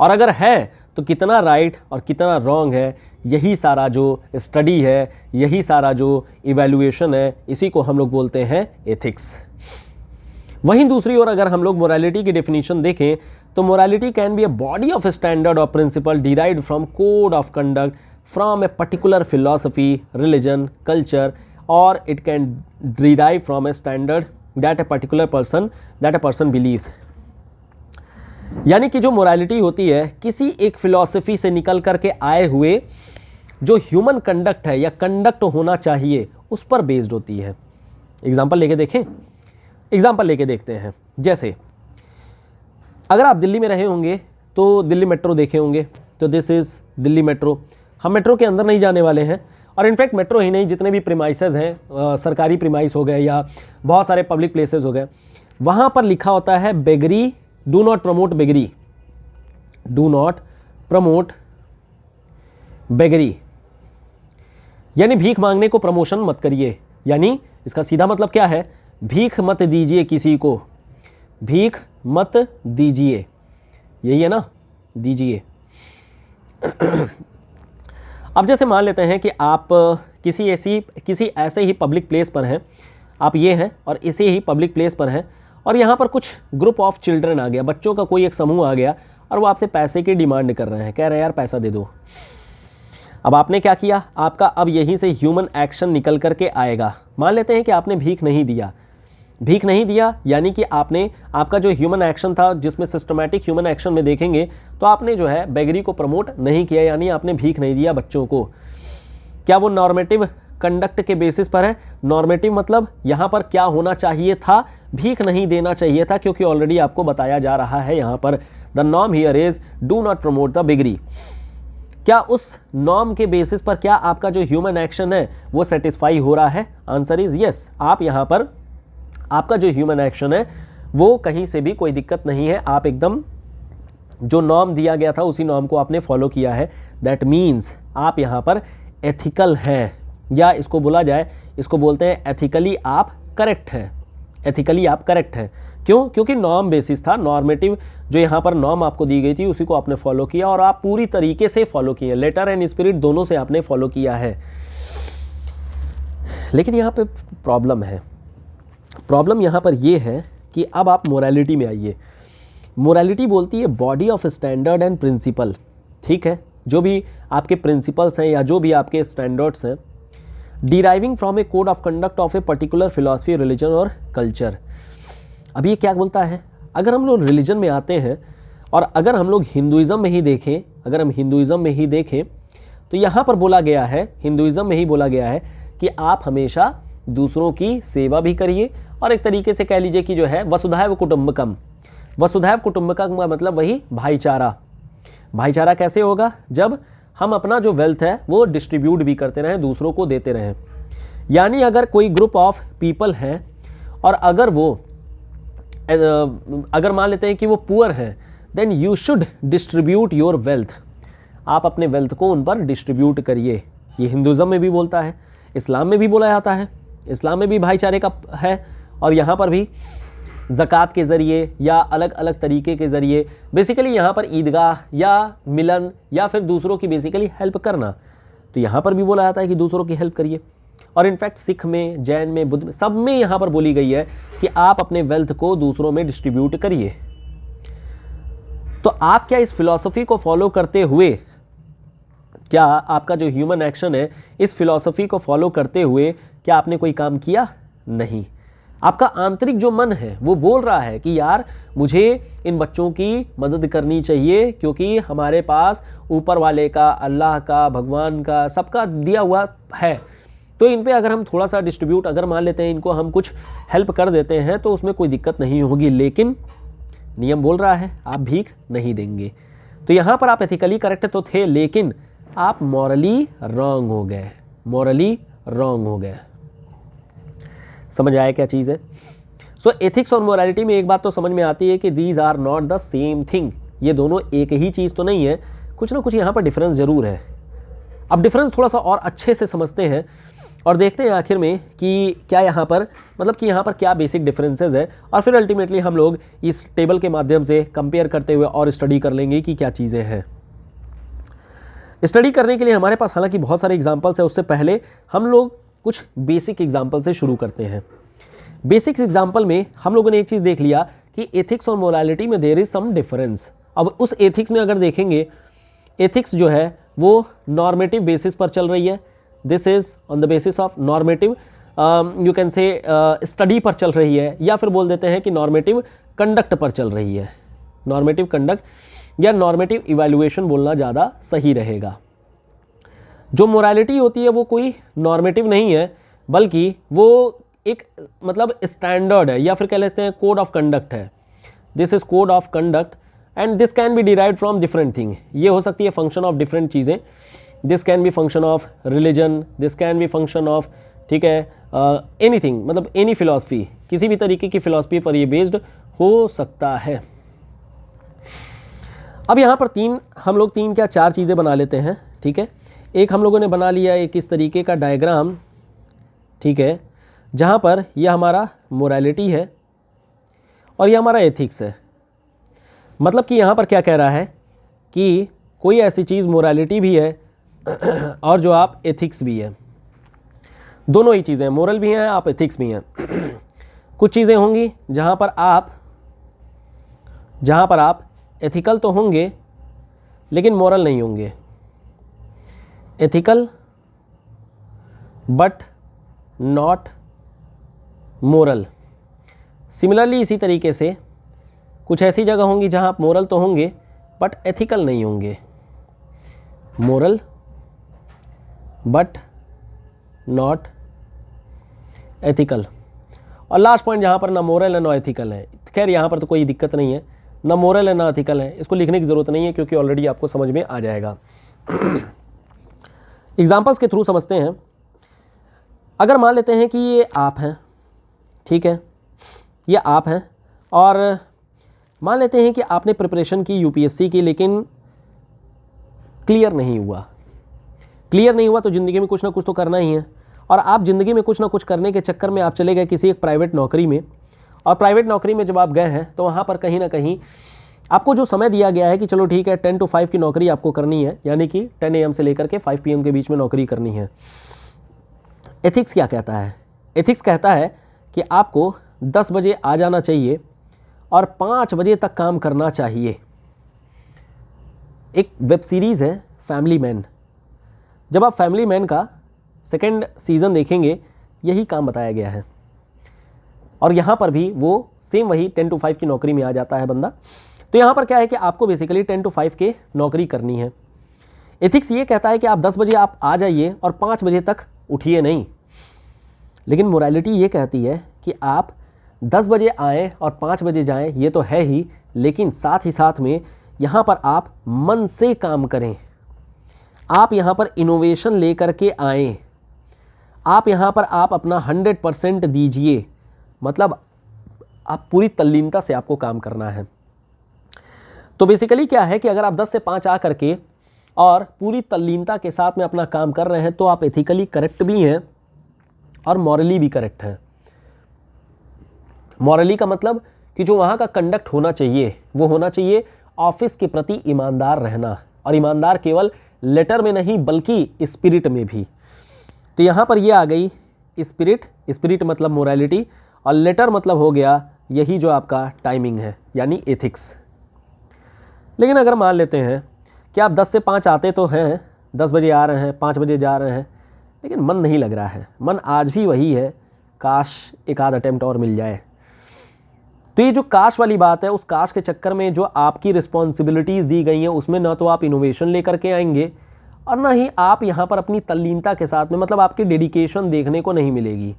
और अगर है तो कितना राइट और कितना रॉन्ग है। यही सारा जो स्टडी है, यही सारा जो इवैल्यूएशन है, इसी को हम लोग बोलते हैं एथिक्स। वहीं दूसरी ओर अगर हम लोग मोरालिटी की डेफिनेशन देखें तो morality can be a body of standard और principle derived from code of conduct from a particular philosophy, religion, culture, और it can derive from a standard that a person believes. यानी कि जो morality होती है किसी एक फिलॉसफी से निकल करके आए हुए जो ह्यूमन कंडक्ट है या कंडक्ट होना चाहिए उस पर बेस्ड होती है। एग्जाम्पल लेके देखें, एग्जाम्पल लेके देखते हैं। जैसे अगर आप दिल्ली में रहे होंगे तो दिल्ली मेट्रो देखे होंगे, तो दिस इज़ दिल्ली मेट्रो। हम मेट्रो के अंदर नहीं जाने वाले हैं, और इनफैक्ट मेट्रो ही नहीं, जितने भी प्रीमाइसेस हैं, सरकारी प्रीमाइस हो गए या बहुत सारे पब्लिक प्लेसेस हो गए, वहाँ पर लिखा होता है beggary, do not promote beggary, do not promote beggary, यानी भीख मांगने को प्रमोशन मत करिए। यानी इसका सीधा मतलब क्या है, भीख मत दीजिए किसी को, भीख मत दीजिए, यही है ना, दीजिए। अब जैसे मान लेते हैं कि आप किसी ऐसे ही पब्लिक प्लेस पर हैं, आप ये हैं और इसी ही पब्लिक प्लेस पर हैं, और यहाँ पर कुछ ग्रुप ऑफ चिल्ड्रन आ गया, बच्चों का कोई एक समूह आ गया और वो आपसे पैसे की डिमांड कर रहे हैं, कह रहे हैं यार पैसा दे दो। अब आपने क्या किया, आपका अब यहीं से ह्यूमन एक्शन निकल करके आएगा। मान लेते हैं कि आपने भीख नहीं दिया, भीख नहीं दिया यानी कि आपका जो ह्यूमन एक्शन था, जिसमें सिस्टमैटिक ह्यूमन एक्शन में देखेंगे तो आपने जो है बेगरी को प्रमोट नहीं किया, यानी आपने भीख नहीं दिया बच्चों को। क्या वो नॉर्मेटिव कंडक्ट के बेसिस पर है? नॉर्मेटिव मतलब यहाँ पर क्या होना चाहिए था, भीख नहीं देना चाहिए था, क्योंकि ऑलरेडी आपको बताया जा रहा है यहाँ पर the norm here is do not promote the beggary. क्या उस नॉर्म के बेसिस पर क्या आपका जो ह्यूमन एक्शन है वो सेटिस्फाई हो रहा है? Answer is yes. आप यहाँ पर आपका जो ह्यूमन एक्शन है वो कहीं से भी कोई दिक्कत नहीं है, आप एकदम जो नॉर्म दिया गया था उसी नॉर्म को आपने फॉलो किया है। दैट मीन्स आप यहाँ पर एथिकल हैं, या इसको बोला जाए, इसको बोलते हैं एथिकली आप करेक्ट हैं। एथिकली आप करेक्ट हैं, क्यों? क्योंकि नॉर्म बेसिस था, नॉर्मेटिव जो यहाँ पर नॉर्म आपको दी गई थी उसी को आपने फॉलो किया, और आप पूरी तरीके से फॉलो किए, लेटर एंड स्पिरिट दोनों से आपने फॉलो किया है। लेकिन यहाँ पे प्रॉब्लम है, प्रॉब्लम यहाँ पर ये है कि अब आप मोरालिटी में आइए। मोरालिटी बोलती है body of standard and principle, ठीक है, जो भी आपके प्रिंसिपल्स हैं या जो भी आपके स्टैंडर्ड्स हैं, deriving from A code of conduct of A particular philosophy, religion और कल्चर। अब ये क्या बोलता है? अगर हम लोग रिलीजन में आते हैं और अगर हम लोग हिंदुइज़्म में ही देखें, अगर हम हिंदुइज़्म में ही देखें तो यहाँ पर बोला गया है, हिंदुइज़्म में ही बोला गया है कि आप हमेशा दूसरों की सेवा भी करिए, और एक तरीके से कह लीजिए कि जो है वसुधैव कुटुंबकम। वसुधैव कुटुंबकम का मतलब वही भाईचारा। भाईचारा कैसे होगा? जब हम अपना जो वेल्थ है वो डिस्ट्रीब्यूट भी करते रहें, दूसरों को देते रहें। यानी अगर कोई ग्रुप ऑफ पीपल हैं और अगर वो अगर मान लेते हैं कि वो पुअर हैं, then you should distribute your wealth, आप अपने वेल्थ को उन पर डिस्ट्रीब्यूट करिए। ये हिंदुज़म में भी बोलता है, इस्लाम में भी बोला जाता है, इस्लाम में भी भाईचारे का है, और यहाँ पर भी ज़कात के ज़रिए या अलग अलग तरीके के ज़रिए, बेसिकली यहाँ पर ईदगाह या मिलन या फिर दूसरों की बेसिकली हेल्प करना, तो यहाँ पर भी बोला जाता है कि दूसरों की हेल्प करिए। और इनफैक्ट सिख में, जैन में, बुद्ध में, सब में यहाँ पर बोली गई है कि आप अपने वेल्थ को दूसरों में डिस्ट्रीब्यूट करिए। तो आप क्या इस फिलॉसफी को फॉलो करते हुए, क्या आपका जो ह्यूमन एक्शन है इस फिलॉसफी को फॉलो करते हुए क्या आपने कोई काम किया? नहीं। आपका आंतरिक जो मन है वो बोल रहा है कि यार मुझे इन बच्चों की मदद करनी चाहिए, क्योंकि हमारे पास ऊपर वाले का, अल्लाह का, भगवान का, सबका दिया हुआ है, तो इन पे अगर हम थोड़ा सा डिस्ट्रीब्यूट, अगर मान लेते हैं इनको हम कुछ हेल्प कर देते हैं तो उसमें कोई दिक्कत नहीं होगी। लेकिन नियम बोल रहा है आप भीख नहीं देंगे। तो यहाँ पर आप एथिकली करेक्ट तो थे, लेकिन आप मॉरली रॉन्ग हो गए, मॉरली रॉन्ग हो गए। समझ आया क्या चीज़ है? सो एथिक्स और मोरालिटी में एक बात तो समझ में आती है कि these are not the same thing, ये दोनों एक ही चीज़ तो नहीं है, कुछ ना कुछ यहाँ पर डिफरेंस ज़रूर है। अब डिफरेंस थोड़ा सा और अच्छे से समझते हैं और देखते हैं आखिर में कि क्या यहाँ पर, मतलब कि यहाँ पर क्या बेसिक डिफरेंसेस है, और फिर अल्टीमेटली हम लोग इस टेबल के माध्यम से कंपेयर करते हुए और स्टडी कर लेंगे कि क्या चीज़ें हैं। स्टडी करने के लिए हमारे पास हालांकि बहुत सारे एग्जाम्पल्स है, उससे पहले हम लोग कुछ बेसिक एग्जाम्पल से शुरू करते हैं। बेसिक्स एग्जाम्पल में हम लोगों ने एक चीज़ देख लिया कि एथिक्स और मोरालिटी में देयर इज सम डिफरेंस। अब उस एथिक्स में अगर देखेंगे, एथिक्स जो है वो नॉर्मेटिव बेसिस पर चल रही है, this is on the basis of normative, you can से स्टडी पर चल रही है, या फिर बोल देते हैं कि नॉर्मेटिव कंडक्ट पर चल रही है। नॉर्मेटिव कंडक्ट या नॉर्मेटिव इवैल्यूएशन बोलना ज़्यादा सही रहेगा। जो मोरालिटी होती है वो कोई नॉर्मेटिव नहीं है, बल्कि वो एक मतलब स्टैंडर्ड है, या फिर कह लेते हैं कोड ऑफ कंडक्ट है। This is code of conduct and this can be derived from different thing. ये हो सकती है फंक्शन ऑफ डिफरेंट चीज़ें, this can be function of religion, this can be function of, ठीक है, एनीथिंग, मतलब any philosophy, किसी भी तरीके की फिलॉसफी पर ये बेस्ड हो सकता है। अब यहाँ पर हम लोग तीन क्या चार चीज़ें बना लेते हैं, ठीक है। एक हम लोगों ने बना लिया एक इस तरीके का डायग्राम, ठीक है, जहाँ पर यह हमारा मोरालिटी है और यह हमारा एथिक्स है। मतलब कि यहाँ पर क्या कह रहा है कि कोई ऐसी चीज़ मोरालिटी भी है और जो आप एथिक्स भी है, दोनों ही चीज़ें, मोरल भी हैं आप एथिक्स भी हैं। कुछ चीज़ें होंगी जहाँ पर आप एथिकल तो होंगे लेकिन मोरल नहीं होंगे, ethical but not moral. Similarly इसी तरीके से कुछ ऐसी जगह होंगी जहाँ आप मोरल तो होंगे बट एथिकल नहीं होंगे, मोरल बट नॉट एथिकल। और लास्ट पॉइंट जहाँ पर ना मोरल है ना एथिकल है, खैर यहाँ पर तो कोई दिक्कत नहीं है, ना मोरल है ना एथिकल है, इसको लिखने की ज़रूरत नहीं है क्योंकि ऑलरेडी आपको समझ में आ जाएगा। एग्जाम्पल्स के थ्रू समझते हैं। अगर मान लेते हैं कि ये आप हैं, ठीक है, ये आप हैं, और मान लेते हैं कि आपने प्रिपरेशन की यूपीएससी की, लेकिन क्लियर नहीं हुआ। क्लियर नहीं हुआ तो ज़िंदगी में कुछ ना कुछ तो करना ही है, और आप ज़िंदगी में कुछ ना कुछ करने के चक्कर में आप चले गए किसी एक प्राइवेट नौकरी में, और प्राइवेट नौकरी में जब आप गए हैं तो वहाँ पर कहीं ना कहीं आपको जो समय दिया गया है कि चलो ठीक है 10 to 5 की नौकरी आपको करनी है, यानी कि 10 AM से लेकर के 5 PM के बीच में नौकरी करनी है। एथिक्स क्या कहता है? एथिक्स कहता है कि आपको 10 बजे आ जाना चाहिए और 5 बजे तक काम करना चाहिए। एक वेब सीरीज़ है फैमिली मैन, जब आप फैमिली मैन का 2nd सीज़न देखेंगे यही काम बताया गया है, और यहाँ पर भी वो सेम वही 10 to 5 की नौकरी में आ जाता है बंदा। तो यहाँ पर क्या है कि आपको बेसिकली 10 to 5 के नौकरी करनी है। एथिक्स ये कहता है कि आप 10 बजे आप आ जाइए और 5 बजे तक उठिए नहीं, लेकिन मोरालिटी ये कहती है कि आप 10 बजे आएँ और 5 बजे जाएँ, ये तो है ही, लेकिन साथ ही साथ में यहाँ पर आप मन से काम करें, आप यहाँ पर इनोवेशन लेकर के आएँ, आप यहाँ पर आप अपना 100% दीजिए। मतलब आप पूरी तल्लीनता से आपको काम करना है। तो बेसिकली क्या है कि अगर आप 10 से 5 आ करके और पूरी तल्लीनता के साथ में अपना काम कर रहे हैं तो आप एथिकली करेक्ट भी हैं और मॉरली भी करेक्ट हैं। मॉरली का मतलब कि जो वहाँ का कंडक्ट होना चाहिए वो होना चाहिए ऑफिस के प्रति ईमानदार रहना, और ईमानदार केवल लेटर में नहीं बल्कि स्पिरिट में भी। तो यहाँ पर ये आ गई स्पिरिट, स्पिरिट मतलब मोरालिटी, और लेटर मतलब हो गया यही जो आपका टाइमिंग है यानी एथिक्स। लेकिन अगर मान लेते हैं कि आप 10 से 5 आते तो हैं, 10 बजे आ रहे हैं, 5 बजे जा रहे हैं, लेकिन मन नहीं लग रहा है, मन आज भी वही है, काश एक आध अटेम्प्ट और मिल जाए। तो ये जो काश वाली बात है, उस काश के चक्कर में जो आपकी रिस्पॉन्सिबिलिटीज़ दी गई हैं उसमें ना तो आप इनोवेशन लेकर के आएंगे और ना ही आप यहाँ पर अपनी तल्लीनता के साथ में, मतलब आपकी डेडिकेशन देखने को नहीं मिलेगी।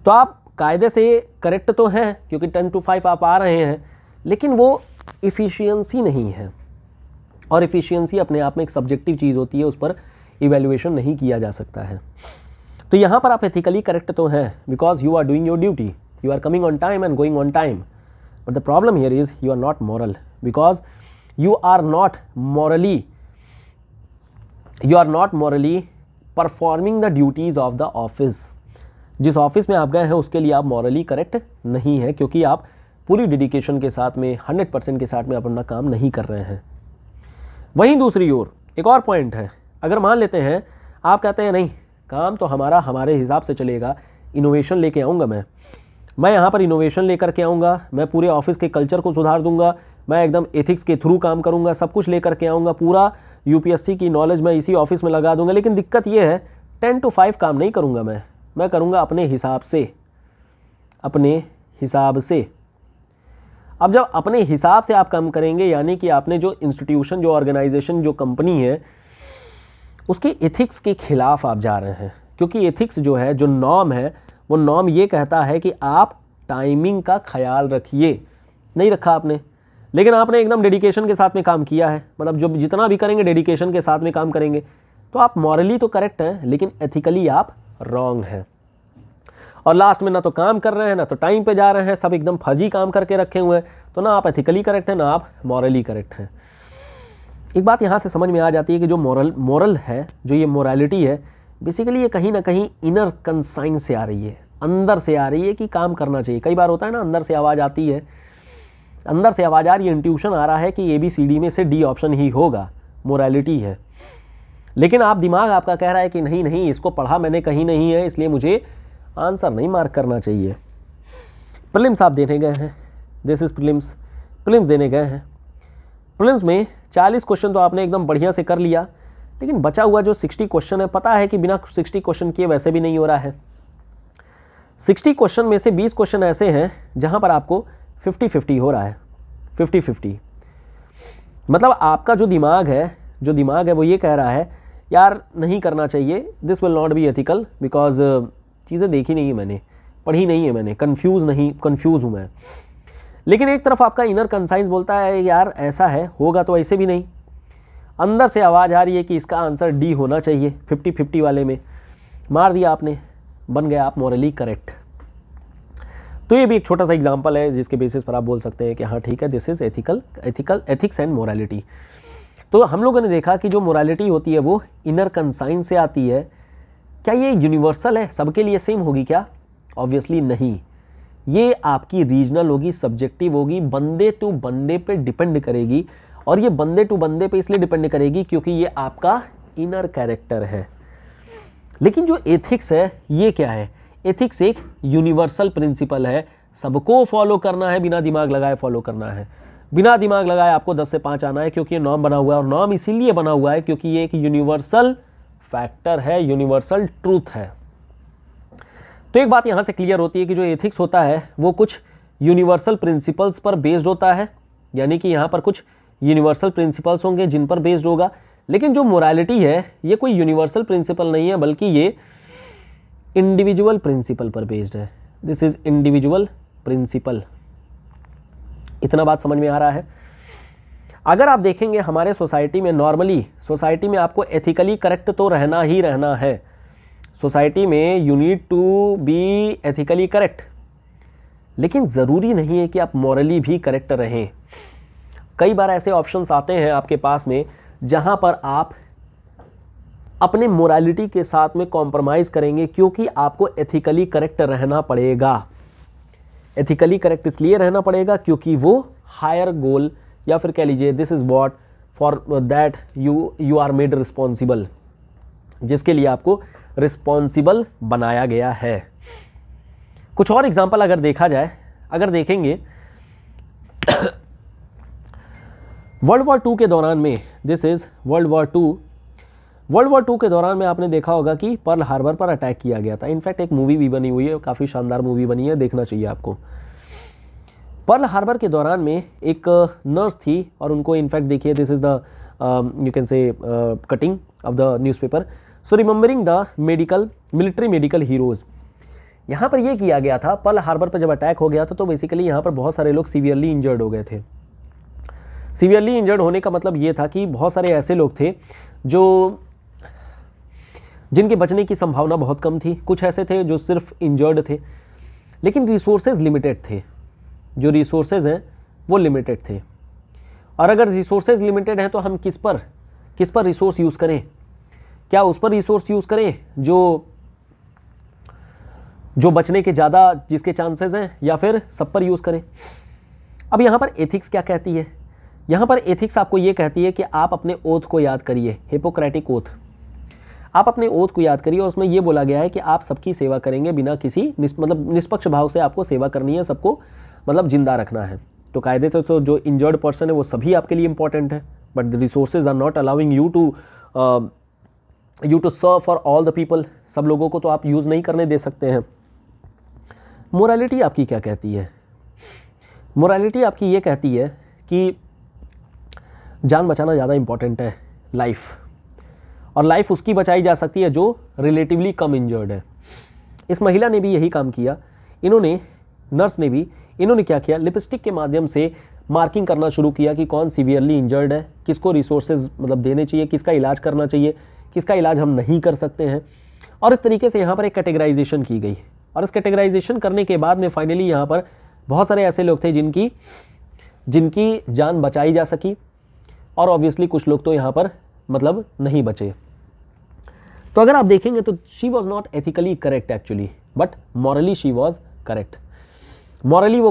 तो आप कायदे से करेक्ट तो हैं क्योंकि 10 to 5 आप आ रहे हैं, लेकिन वो इफ़िशियंसी नहीं है, और इफ़िशियंसी अपने आप में एक सब्जेक्टिव चीज़ होती है, उस पर इवैल्यूएशन नहीं किया जा सकता है। तो यहाँ पर आप एथिकली करेक्ट तो हैं because you are doing your duty, you are coming on time and going on time, but the problem here is you are not moral because you are not morally performing the duties of the office। जिस office में आप गए हैं उसके लिए आप morally correct नहीं है क्योंकि आप पूरी डेडिकेशन के साथ में 100% के साथ में अपना काम नहीं कर रहे हैं। वहीं दूसरी ओर एक और पॉइंट है, अगर मान लेते हैं आप कहते हैं नहीं काम तो हमारे हिसाब से चलेगा, इनोवेशन लेके आऊँगा मैं यहाँ पर इनोवेशन लेकर के आऊँगा, मैं पूरे ऑफिस के कल्चर को सुधार दूंगा, मैं एकदम एथिक्स के थ्रू काम करूँगा, सब कुछ लेकर के आऊँगा, पूरा यूपीएससी की नॉलेज मैं इसी ऑफिस में लगा दूंगा। लेकिन दिक्कत ये है 10 to 5 काम नहीं करूँगा मैं करूँगा अपने हिसाब से। अब जब अपने हिसाब से आप काम करेंगे यानी कि आपने जो इंस्टीट्यूशन, जो ऑर्गेनाइजेशन, जो कंपनी है उसकी एथिक्स के खिलाफ आप जा रहे हैं, क्योंकि एथिक्स जो है, जो नॉर्म है, वो नॉर्म ये कहता है कि आप टाइमिंग का ख्याल रखिए। नहीं रखा आपने, लेकिन आपने एकदम डेडिकेशन के साथ में काम किया है, मतलब जो जितना भी करेंगे डेडिकेशन के साथ में काम करेंगे, तो आप मॉरली तो करेक्ट हैं लेकिन एथिकली आप रॉन्ग हैं। और लास्ट में ना तो काम कर रहे हैं ना तो टाइम पे जा रहे हैं, सब एकदम फर्जी काम करके रखे हुए हैं, तो ना आप एथिकली करेक्ट हैं ना आप मॉरली करेक्ट हैं। एक बात यहाँ से समझ में आ जाती है कि जो मॉरल है, जो ये मोरालिटी है, बेसिकली ये कहीं ना कहीं इनर कंसाइन से आ रही है, अंदर से आ रही है कि काम करना चाहिए। कई बार होता है ना, अंदर से आवाज़ आती है, अंदर से आवाज़ आ रही है, इंट्यूशन आ रहा है कि ABCD में से D ऑप्शन ही होगा, मोरालिटी है। लेकिन आप दिमाग आपका कह रहा है कि नहीं इसको पढ़ा मैंने कहीं नहीं है, इसलिए मुझे आंसर नहीं मार्क करना चाहिए। प्रीलिम्स आप देने गए हैं, दिस इज़ प्रीलिम्स देने गए हैं। प्रीलिम्स में 40 क्वेश्चन तो आपने एकदम बढ़िया से कर लिया, लेकिन बचा हुआ जो 60 क्वेश्चन है, पता है कि बिना 60 क्वेश्चन किए वैसे भी नहीं हो रहा है। 60 क्वेश्चन में से 20 क्वेश्चन ऐसे हैं जहां पर आपको 50-50 हो रहा है, 50-50। मतलब आपका जो दिमाग है वो ये कह रहा है यार नहीं करना चाहिए, this will not be ethical because चीज़ें देखी नहीं है मैंने, पढ़ी नहीं है मैंने, कन्फ्यूज़ हूँ मैं। लेकिन एक तरफ आपका इनर कंसाइंस बोलता है यार ऐसा है, होगा तो ऐसे भी नहीं। अंदर से आवाज़ आ रही है कि इसका आंसर D होना चाहिए, 50-50 वाले में मार दिया आपने, बन गया आप मॉरली करेक्ट। तो ये भी एक छोटा सा एग्जांपल है जिसके बेसिस पर आप बोल सकते हैं कि हाँ ठीक है, this is ethics and morality. तो हम लोगों ने देखा कि जो मोरालिटी होती है वो इनर कंसाइन से आती है। क्या ये यूनिवर्सल है, सबके लिए सेम होगी क्या? ऑब्वियसली नहीं, ये आपकी रीजनल होगी, सब्जेक्टिव होगी, बंदे टू बंदे पे डिपेंड करेगी। और ये बंदे टू बंदे पे इसलिए डिपेंड करेगी क्योंकि ये आपका इनर कैरेक्टर है। लेकिन जो एथिक्स है ये क्या है? एथिक्स एक यूनिवर्सल प्रिंसिपल है, सबको फॉलो करना है, बिना दिमाग लगाए फॉलो करना है। बिना दिमाग लगाए आपको 10 से 5 आना है क्योंकि ये नॉर्म बना हुआ है, और नॉर्म इसीलिए बना हुआ है क्योंकि ये एक यूनिवर्सल फैक्टर है, यूनिवर्सल ट्रूथ है। तो एक बात यहाँ से क्लियर होती है कि जो एथिक्स होता है वो कुछ यूनिवर्सल प्रिंसिपल्स पर बेस्ड होता है, यानी कि यहाँ पर कुछ यूनिवर्सल प्रिंसिपल्स होंगे जिन पर बेस्ड होगा। लेकिन जो मोरालिटी है ये कोई यूनिवर्सल प्रिंसिपल नहीं है, बल्कि ये इंडिविजुअल प्रिंसिपल पर बेस्ड है। This is individual principle. इतना बात समझ में आ रहा है? अगर आप देखेंगे हमारे सोसाइटी में, नॉर्मली सोसाइटी में आपको एथिकली करेक्ट तो रहना ही रहना है। सोसाइटी में you need to be ethically correct. लेकिन ज़रूरी नहीं है कि आप मॉरली भी करेक्ट रहें। कई बार ऐसे ऑप्शंस आते हैं आपके पास में जहां पर आप अपने मोरालिटी के साथ में कॉम्प्रोमाइज़ करेंगे, क्योंकि आपको एथिकली करेक्ट रहना पड़ेगा। एथिकली करेक्ट इसलिए रहना पड़ेगा क्योंकि वो हायर गोल, या फिर कह लीजिए this is what for that you are made responsible, जिसके लिए आपको रिस्पॉन्सिबल बनाया गया है। कुछ और एग्जाम्पल अगर देखा जाए, अगर देखेंगे वर्ल्ड वॉर 2 के दौरान में, दिस इज वर्ल्ड वॉर 2 के दौरान में आपने देखा होगा कि पर्ल हार्बर पर अटैक किया गया था। इनफैक्ट एक मूवी भी बनी हुई है, काफ़ी शानदार मूवी बनी है, देखना चाहिए आपको। पर्ल हार्बर के दौरान में एक नर्स थी और उनको इनफैक्ट देखिए, this is the you can से cutting of the newspaper, so remembering the military medical heroes. यहाँ पर यह किया गया था, पर्ल हार्बर पर जब अटैक हो गया था तो बेसिकली यहाँ पर बहुत सारे लोग सीवियरली इंजर्ड हो गए थे। सीवियरली इंजर्ड होने का मतलब ये था कि बहुत सारे ऐसे लोग थे जिनके बचने की संभावना बहुत कम थी, कुछ ऐसे थे जो सिर्फ इंजर्ड थे, लेकिन रिसोर्सेज लिमिटेड थे। जो रिसोर्सेज हैं वो लिमिटेड थे, और अगर रिसोर्सेज लिमिटेड हैं तो हम किस पर रिसोर्स यूज़ करें? क्या उस पर रिसोर्स यूज़ करें जो बचने के ज़्यादा जिसके चांसेस हैं, या फिर सब पर यूज़ करें? अब यहाँ पर एथिक्स क्या कहती है? यहाँ पर एथिक्स आपको ये कहती है कि आप अपने ओथ को याद करिए, हिपोक्रेटिक ओथ। आप अपने ओथ को याद करिए, और उसमें ये बोला गया है कि आप सबकी सेवा करेंगे बिना किसी निष्पक्ष भाव से आपको सेवा करनी है, सबको मतलब जिंदा रखना है। तो कायदे से तो जो इंजर्ड पर्सन है वो सभी आपके लिए इंपॉर्टेंट है, but the resources are not allowing you to serve for all the people. सब लोगों को तो आप यूज़ नहीं करने दे सकते हैं। मोरालिटी आपकी क्या कहती है? मोरालिटी आपकी ये कहती है कि जान बचाना ज़्यादा इंपॉर्टेंट है, लाइफ, और लाइफ उसकी बचाई जा सकती है जो रिलेटिवली कम इंजर्ड है। इस महिला ने भी यही काम किया, नर्स ने भी, इन्होंने क्या किया, लिपस्टिक के माध्यम से मार्किंग करना शुरू किया कि कौन सीवियरली इंजर्ड है, किसको रिसोर्सेज मतलब देने चाहिए, किसका इलाज करना चाहिए, किसका इलाज हम नहीं कर सकते हैं। और इस तरीके से यहाँ पर एक कैटेगराइजेशन की गई, और इस कैटेगराइजेशन करने के बाद में फाइनली यहाँ पर बहुत सारे ऐसे लोग थे जिनकी जान बचाई जा सकी, और ऑब्वियसली कुछ लोग तो यहाँ पर मतलब नहीं बचे। तो अगर आप देखेंगे तो she was not ethically correct actually, but morally she was correct. Morally वो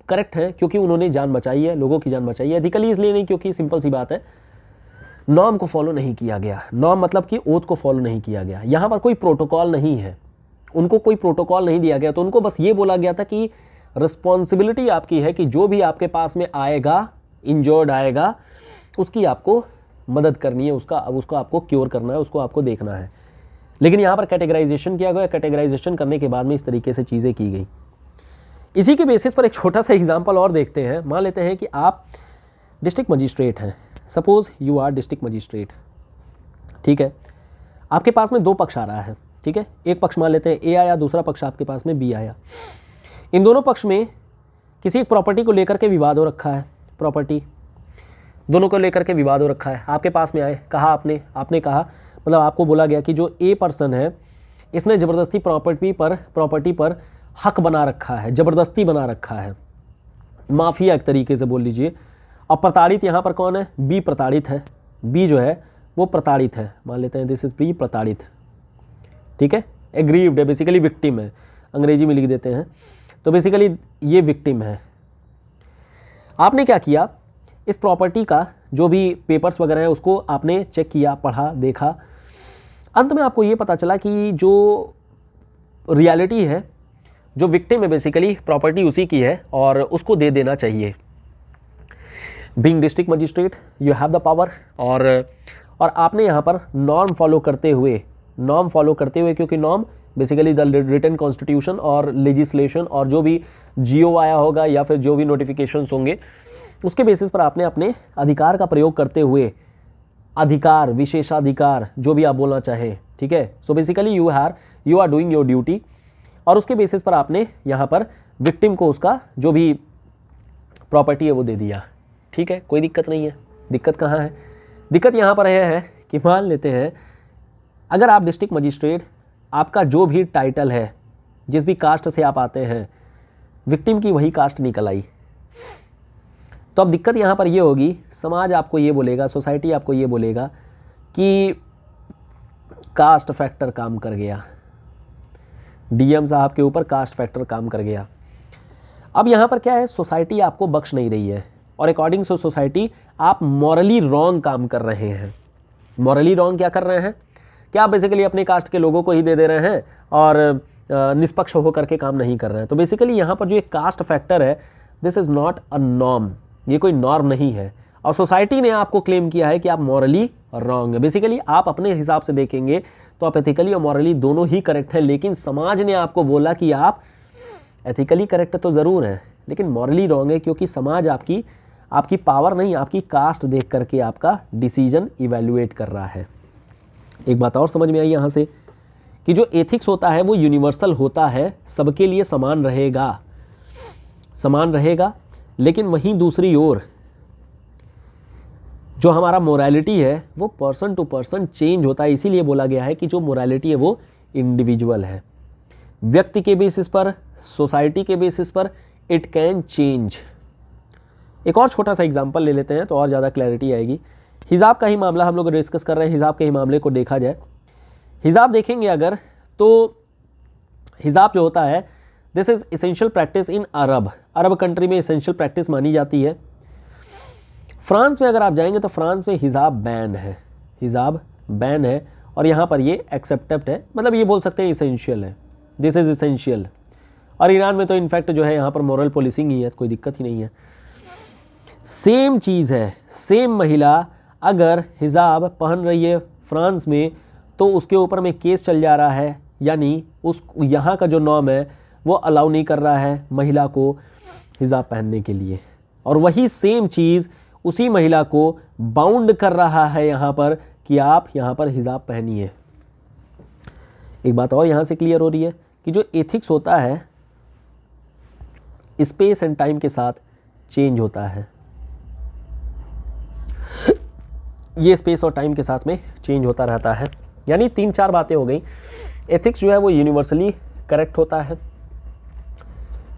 करेक्ट है क्योंकि उन्होंने जान बचाई है, लोगों की जान बचाई है। एथिकली इसलिए नहीं क्योंकि सिंपल सी बात है, नॉर्म को फॉलो नहीं किया गया। नॉर्म मतलब कि ओथ को फॉलो नहीं किया गया। यहाँ पर कोई प्रोटोकॉल नहीं है, उनको कोई प्रोटोकॉल नहीं दिया गया, तो उनको बस ये बोला गया था कि रिस्पॉन्सिबिलिटी आपकी है कि जो भी आपके पास में आएगा, इंजर्ड आएगा, उसकी आपको मदद करनी है, उसको आपको क्योर करना है, उसको आपको देखना है। लेकिन यहाँ पर कैटेगराइजेशन किया गया, कैटेगराइजेशन करने के बाद में इस तरीके से चीज़ें की गई। इसी के बेसिस पर एक छोटा सा एग्जांपल और देखते हैं। मान लेते हैं कि आप डिस्ट्रिक्ट मजिस्ट्रेट हैं, suppose you are district magistrate, ठीक है। आपके पास में दो पक्ष आ रहा है, ठीक है। एक पक्ष मान लेते हैं ए आया, दूसरा पक्ष आपके पास में बी आया। इन दोनों पक्ष में किसी एक प्रॉपर्टी को लेकर के विवाद हो रखा है, प्रॉपर्टी दोनों को लेकर के विवाद हो रखा है। आपके पास में आए, कहा आपने कहा, मतलब आपको बोला गया कि जो ए पर्सन है इसने ज़बरदस्ती प्रॉपर्टी पर हक बना रखा है, ज़बरदस्ती बना रखा है, माफिया एक तरीके से बोल लीजिए। और प्रताड़ित यहाँ पर कौन है? बी प्रताड़ित है, बी जो है वो प्रताड़ित है। मान लेते हैं दिस इज बी प्रताड़ित, ठीक है। एग्रीव्ड है, बेसिकली विक्टिम है, अंग्रेजी में लिख देते हैं। तो बेसिकली ये विक्टिम है। आपने क्या किया, इस प्रॉपर्टी का जो भी पेपर्स वगैरह हैं उसको आपने चेक किया, पढ़ा, देखा। अंत में आपको ये पता चला कि जो रियलिटी है, जो विक्टिम है बेसिकली प्रॉपर्टी उसी की है और उसको दे देना चाहिए। Being district magistrate you have the power, और आपने यहाँ पर नॉर्म फॉलो करते हुए, क्योंकि norm basically the written constitution और लेजिस्लेशन और जो भी जीओ आया होगा या फिर जो भी नोटिफिकेशंस होंगे उसके बेसिस पर आपने अपने अधिकार का प्रयोग करते हुए, अधिकार, विशेषाधिकार, जो भी आप बोलना चाहें, ठीक है। So basically you are doing your duty, और उसके बेसिस पर आपने यहाँ पर विक्टिम को उसका जो भी प्रॉपर्टी है वो दे दिया, ठीक है। कोई दिक्कत नहीं है। दिक्कत कहाँ है? दिक्कत यहाँ पर यह है कि मान लेते हैं अगर आप डिस्ट्रिक्ट मजिस्ट्रेट, आपका जो भी टाइटल है, जिस भी कास्ट से आप आते हैं, विक्टिम की वही कास्ट निकल आई। तो अब दिक्कत यहाँ पर ये होगी, समाज आपको ये बोलेगा, सोसाइटी आपको ये बोलेगा कि कास्ट फैक्टर काम कर गया, डीएम साहब के ऊपर कास्ट फैक्टर काम कर गया। अब यहाँ पर क्या है, सोसाइटी आपको बख्श नहीं रही है और अकॉर्डिंग टू सोसाइटी आप मॉरली रॉन्ग काम कर रहे हैं। मॉरली रॉन्ग क्या कर रहे हैं, क्या आप बेसिकली अपने कास्ट के लोगों को ही दे रहे हैं और निष्पक्ष होकर के काम नहीं कर रहे हैं। तो बेसिकली यहाँ पर जो एक कास्ट फैक्टर है, this is not a norm, ये कोई नॉर्म नहीं है और सोसाइटी ने आपको क्लेम किया है कि आप मॉरली रॉन्ग है। बेसिकली आप अपने हिसाब से देखेंगे तो आप एथिकली और मॉरली दोनों ही करेक्ट हैं, लेकिन समाज ने आपको बोला कि आप एथिकली करेक्ट तो ज़रूर हैं लेकिन मॉरली रॉन्ग है, क्योंकि समाज आपकी पावर नहीं, आपकी कास्ट देख करके आपका डिसीजन इवैल्यूएट कर रहा है। एक बात और समझ में आई यहाँ से कि जो एथिक्स होता है वो यूनिवर्सल होता है, सबके लिए समान रहेगा, लेकिन वहीं दूसरी ओर जो हमारा मोरालिटी है वो पर्सन टू पर्सन चेंज होता है। इसीलिए बोला गया है कि जो मोरालिटी है वो इंडिविजुअल है, व्यक्ति के बेसिस पर, सोसाइटी के बेसिस पर इट कैन चेंज। एक और छोटा सा एग्जांपल ले लेते हैं तो और ज़्यादा क्लैरिटी आएगी। हिजाब का ही मामला हम लोग डिस्कस कर रहे हैं, हिजाब के ही मामले को देखा जाए। हिजाब देखेंगे अगर तो हिजाब जो होता है this is essential practice in Arab country में इसेंशियल प्रैक्टिस मानी जाती है। फ्रांस में अगर आप जाएंगे तो फ्रांस में हिजाब बैन है और यहाँ पर ये एक्सेप्टेड है, मतलब ये बोल सकते हैं इसेंशियल है, दिस इज़ इसेंशियल। और ईरान में तो इनफैक्ट जो है यहाँ पर मॉरल पुलिसिंग ही है, कोई दिक्कत ही नहीं है। सेम चीज़ है, सेम महिला अगर हिजाब पहन रही है फ्रांस में तो उसके ऊपर में केस चल जा रहा है, यानी उस यहाँ का जो नॉर्म है वो अलाउ नहीं कर रहा है महिला को हिजाब पहनने के लिए, और वही सेम चीज़ उसी महिला को बाउंड कर रहा है यहाँ पर कि आप यहाँ पर हिजाब पहनिए। एक बात और यहाँ से क्लियर हो रही है कि जो एथिक्स होता है स्पेस एंड टाइम के साथ चेंज होता है, ये स्पेस और टाइम के साथ में चेंज होता रहता है। यानी 3-4 बातें हो गई। एथिक्स जो है वो यूनिवर्सली करेक्ट होता है।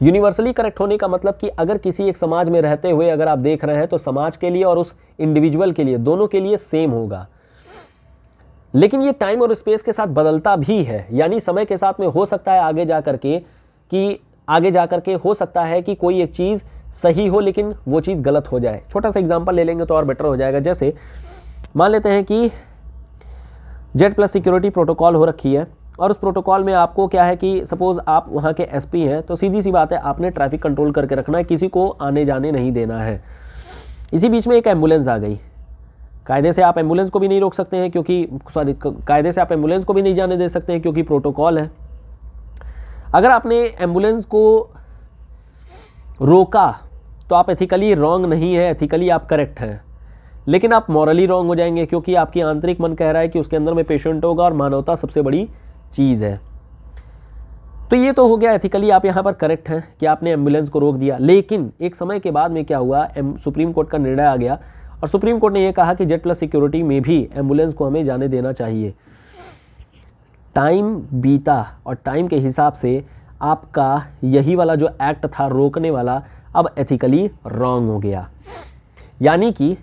यूनिवर्सली करेक्ट होने का मतलब कि अगर किसी एक समाज में रहते हुए अगर आप देख रहे हैं तो समाज के लिए और उस इंडिविजुअल के लिए, दोनों के लिए सेम होगा। लेकिन ये टाइम और स्पेस के साथ बदलता भी है, यानी समय के साथ में हो सकता है आगे जा करके हो सकता है कि कोई एक चीज़ सही हो लेकिन वो चीज़ गलत हो जाए। छोटा सा एग्जांपल ले लेंगे तो और बेटर हो जाएगा। जैसे मान लेते हैं कि Z+ सिक्योरिटी प्रोटोकॉल हो रखी है और उस प्रोटोकॉल में आपको क्या है कि सपोज़ आप वहाँ के SP हैं, तो सीधी सी बात है आपने ट्रैफिक कंट्रोल करके रखना है, किसी को आने जाने नहीं देना है। इसी बीच में एक एम्बुलेंस आ गई, कायदे से आप एम्बुलेंस को भी नहीं रोक सकते हैं कायदे से आप एम्बुलेंस को भी नहीं जाने दे सकते हैं क्योंकि प्रोटोकॉल है। अगर आपने एम्बुलेंस को रोका तो आप एथिकली रॉन्ग नहीं है, एथिकली आप करेक्ट हैं, लेकिन आप मॉरली रॉन्ग हो जाएंगे क्योंकि आपकी आंतरिक मन कह रहा है कि उसके अंदर में पेशेंट होगा और मानवता सबसे बड़ी चीज़ है। तो ये तो हो गया एथिकली आप यहाँ पर करेक्ट हैं कि आपने एम्बुलेंस को रोक दिया। लेकिन एक समय के बाद में क्या हुआ, सुप्रीम कोर्ट का निर्णय आ गया और सुप्रीम कोर्ट ने यह कहा कि Z+ सिक्योरिटी में भी एम्बुलेंस को हमें जाने देना चाहिए। टाइम बीता और टाइम के हिसाब से आपका यही वाला जो एक्ट था रोकने वाला अब एथिकली रॉन्ग हो गया। यानी कि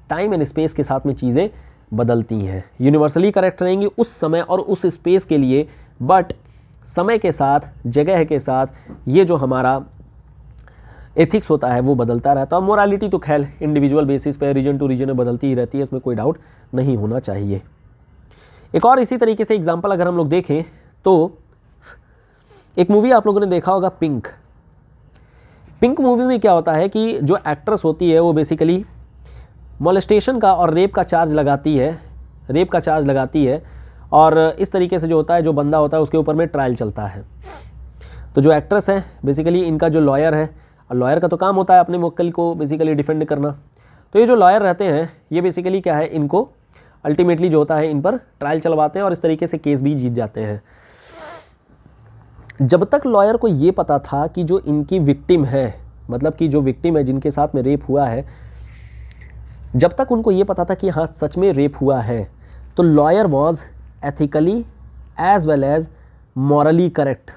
टाइम एंड स्पेस के साथ में चीज़ें बदलती हैं। यूनिवर्सली करेक्ट रहेंगी उस समय और उस स्पेस के लिए, बट समय के साथ, जगह के साथ ये जो हमारा एथिक्स होता है वो बदलता रहता है। और मोरालिटी तो खैर इंडिविजुअल बेसिस पे रीजन टू रीजन में बदलती ही रहती है, इसमें कोई डाउट नहीं होना चाहिए। एक और इसी तरीके से एग्जाम्पल अगर हम लोग देखें तो एक मूवी आप लोगों ने देखा होगा पिंक मूवी में क्या होता है कि जो एक्ट्रेस होती है वो बेसिकली मोलेस्टेशन का और रेप का चार्ज लगाती है और इस तरीके से जो होता है, जो बंदा होता है उसके ऊपर में ट्रायल चलता है। तो जो एक्ट्रेस है बेसिकली इनका जो लॉयर है, और लॉयर का तो काम होता है अपने मुवक्किल को बेसिकली डिफेंड करना, तो ये जो लॉयर रहते हैं ये बेसिकली क्या है, इनको अल्टीमेटली जो होता है इन पर ट्रायल चलवाते हैं और इस तरीके से केस भी जीत जाते हैं। जब तक लॉयर को ये पता था कि जो इनकी विक्टिम है, मतलब कि जो विक्टिम है जिनके साथ में रेप हुआ है, जब तक उनको ये पता था कि हाँ सच में रेप हुआ है, तो lawyer was ethically as well as morally correct.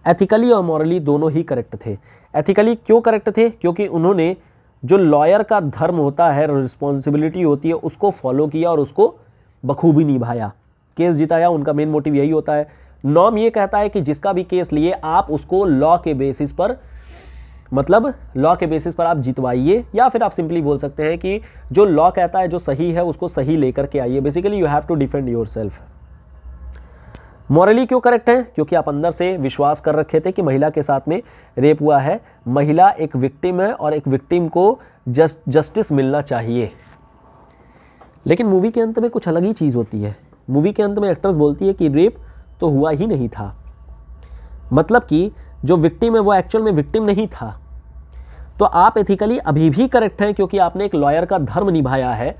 Ethically और मॉरली दोनों ही करेक्ट थे। एथिकली क्यों करेक्ट थे? क्योंकि उन्होंने जो लॉयर का धर्म होता है, रिस्पॉन्सिबिलिटी होती है, उसको फॉलो किया और उसको बखूबी निभाया, केस जिताया। उनका मेन मोटिव यही होता है। नॉर्म ये कहता है कि जिसका भी केस लिए आप उसको लॉ के बेसिस पर, मतलब लॉ के बेसिस पर आप जितवाइए, या फिर आप सिंपली बोल सकते हैं कि जो लॉ कहता है जो सही है उसको सही लेकर के आइए। Basically you have to defend yourself. Morally क्यों करेक्ट है? क्योंकि आप अंदर से विश्वास कर रखे थे कि महिला के साथ में रेप हुआ है, महिला एक विक्टिम है और एक विक्टिम को जस्टिस मिलना चाहिए। लेकिन मूवी के अंत में कुछ अलग ही चीज़ होती है। मूवी के अंत में एक्ट्रेस बोलती है कि रेप तो हुआ ही नहीं था, मतलब कि जो विक्टिम है वो एक्चुअल में विक्टिम नहीं था। तो आप एथिकली अभी भी करेक्ट हैं क्योंकि आपने एक लॉयर का धर्म निभाया है,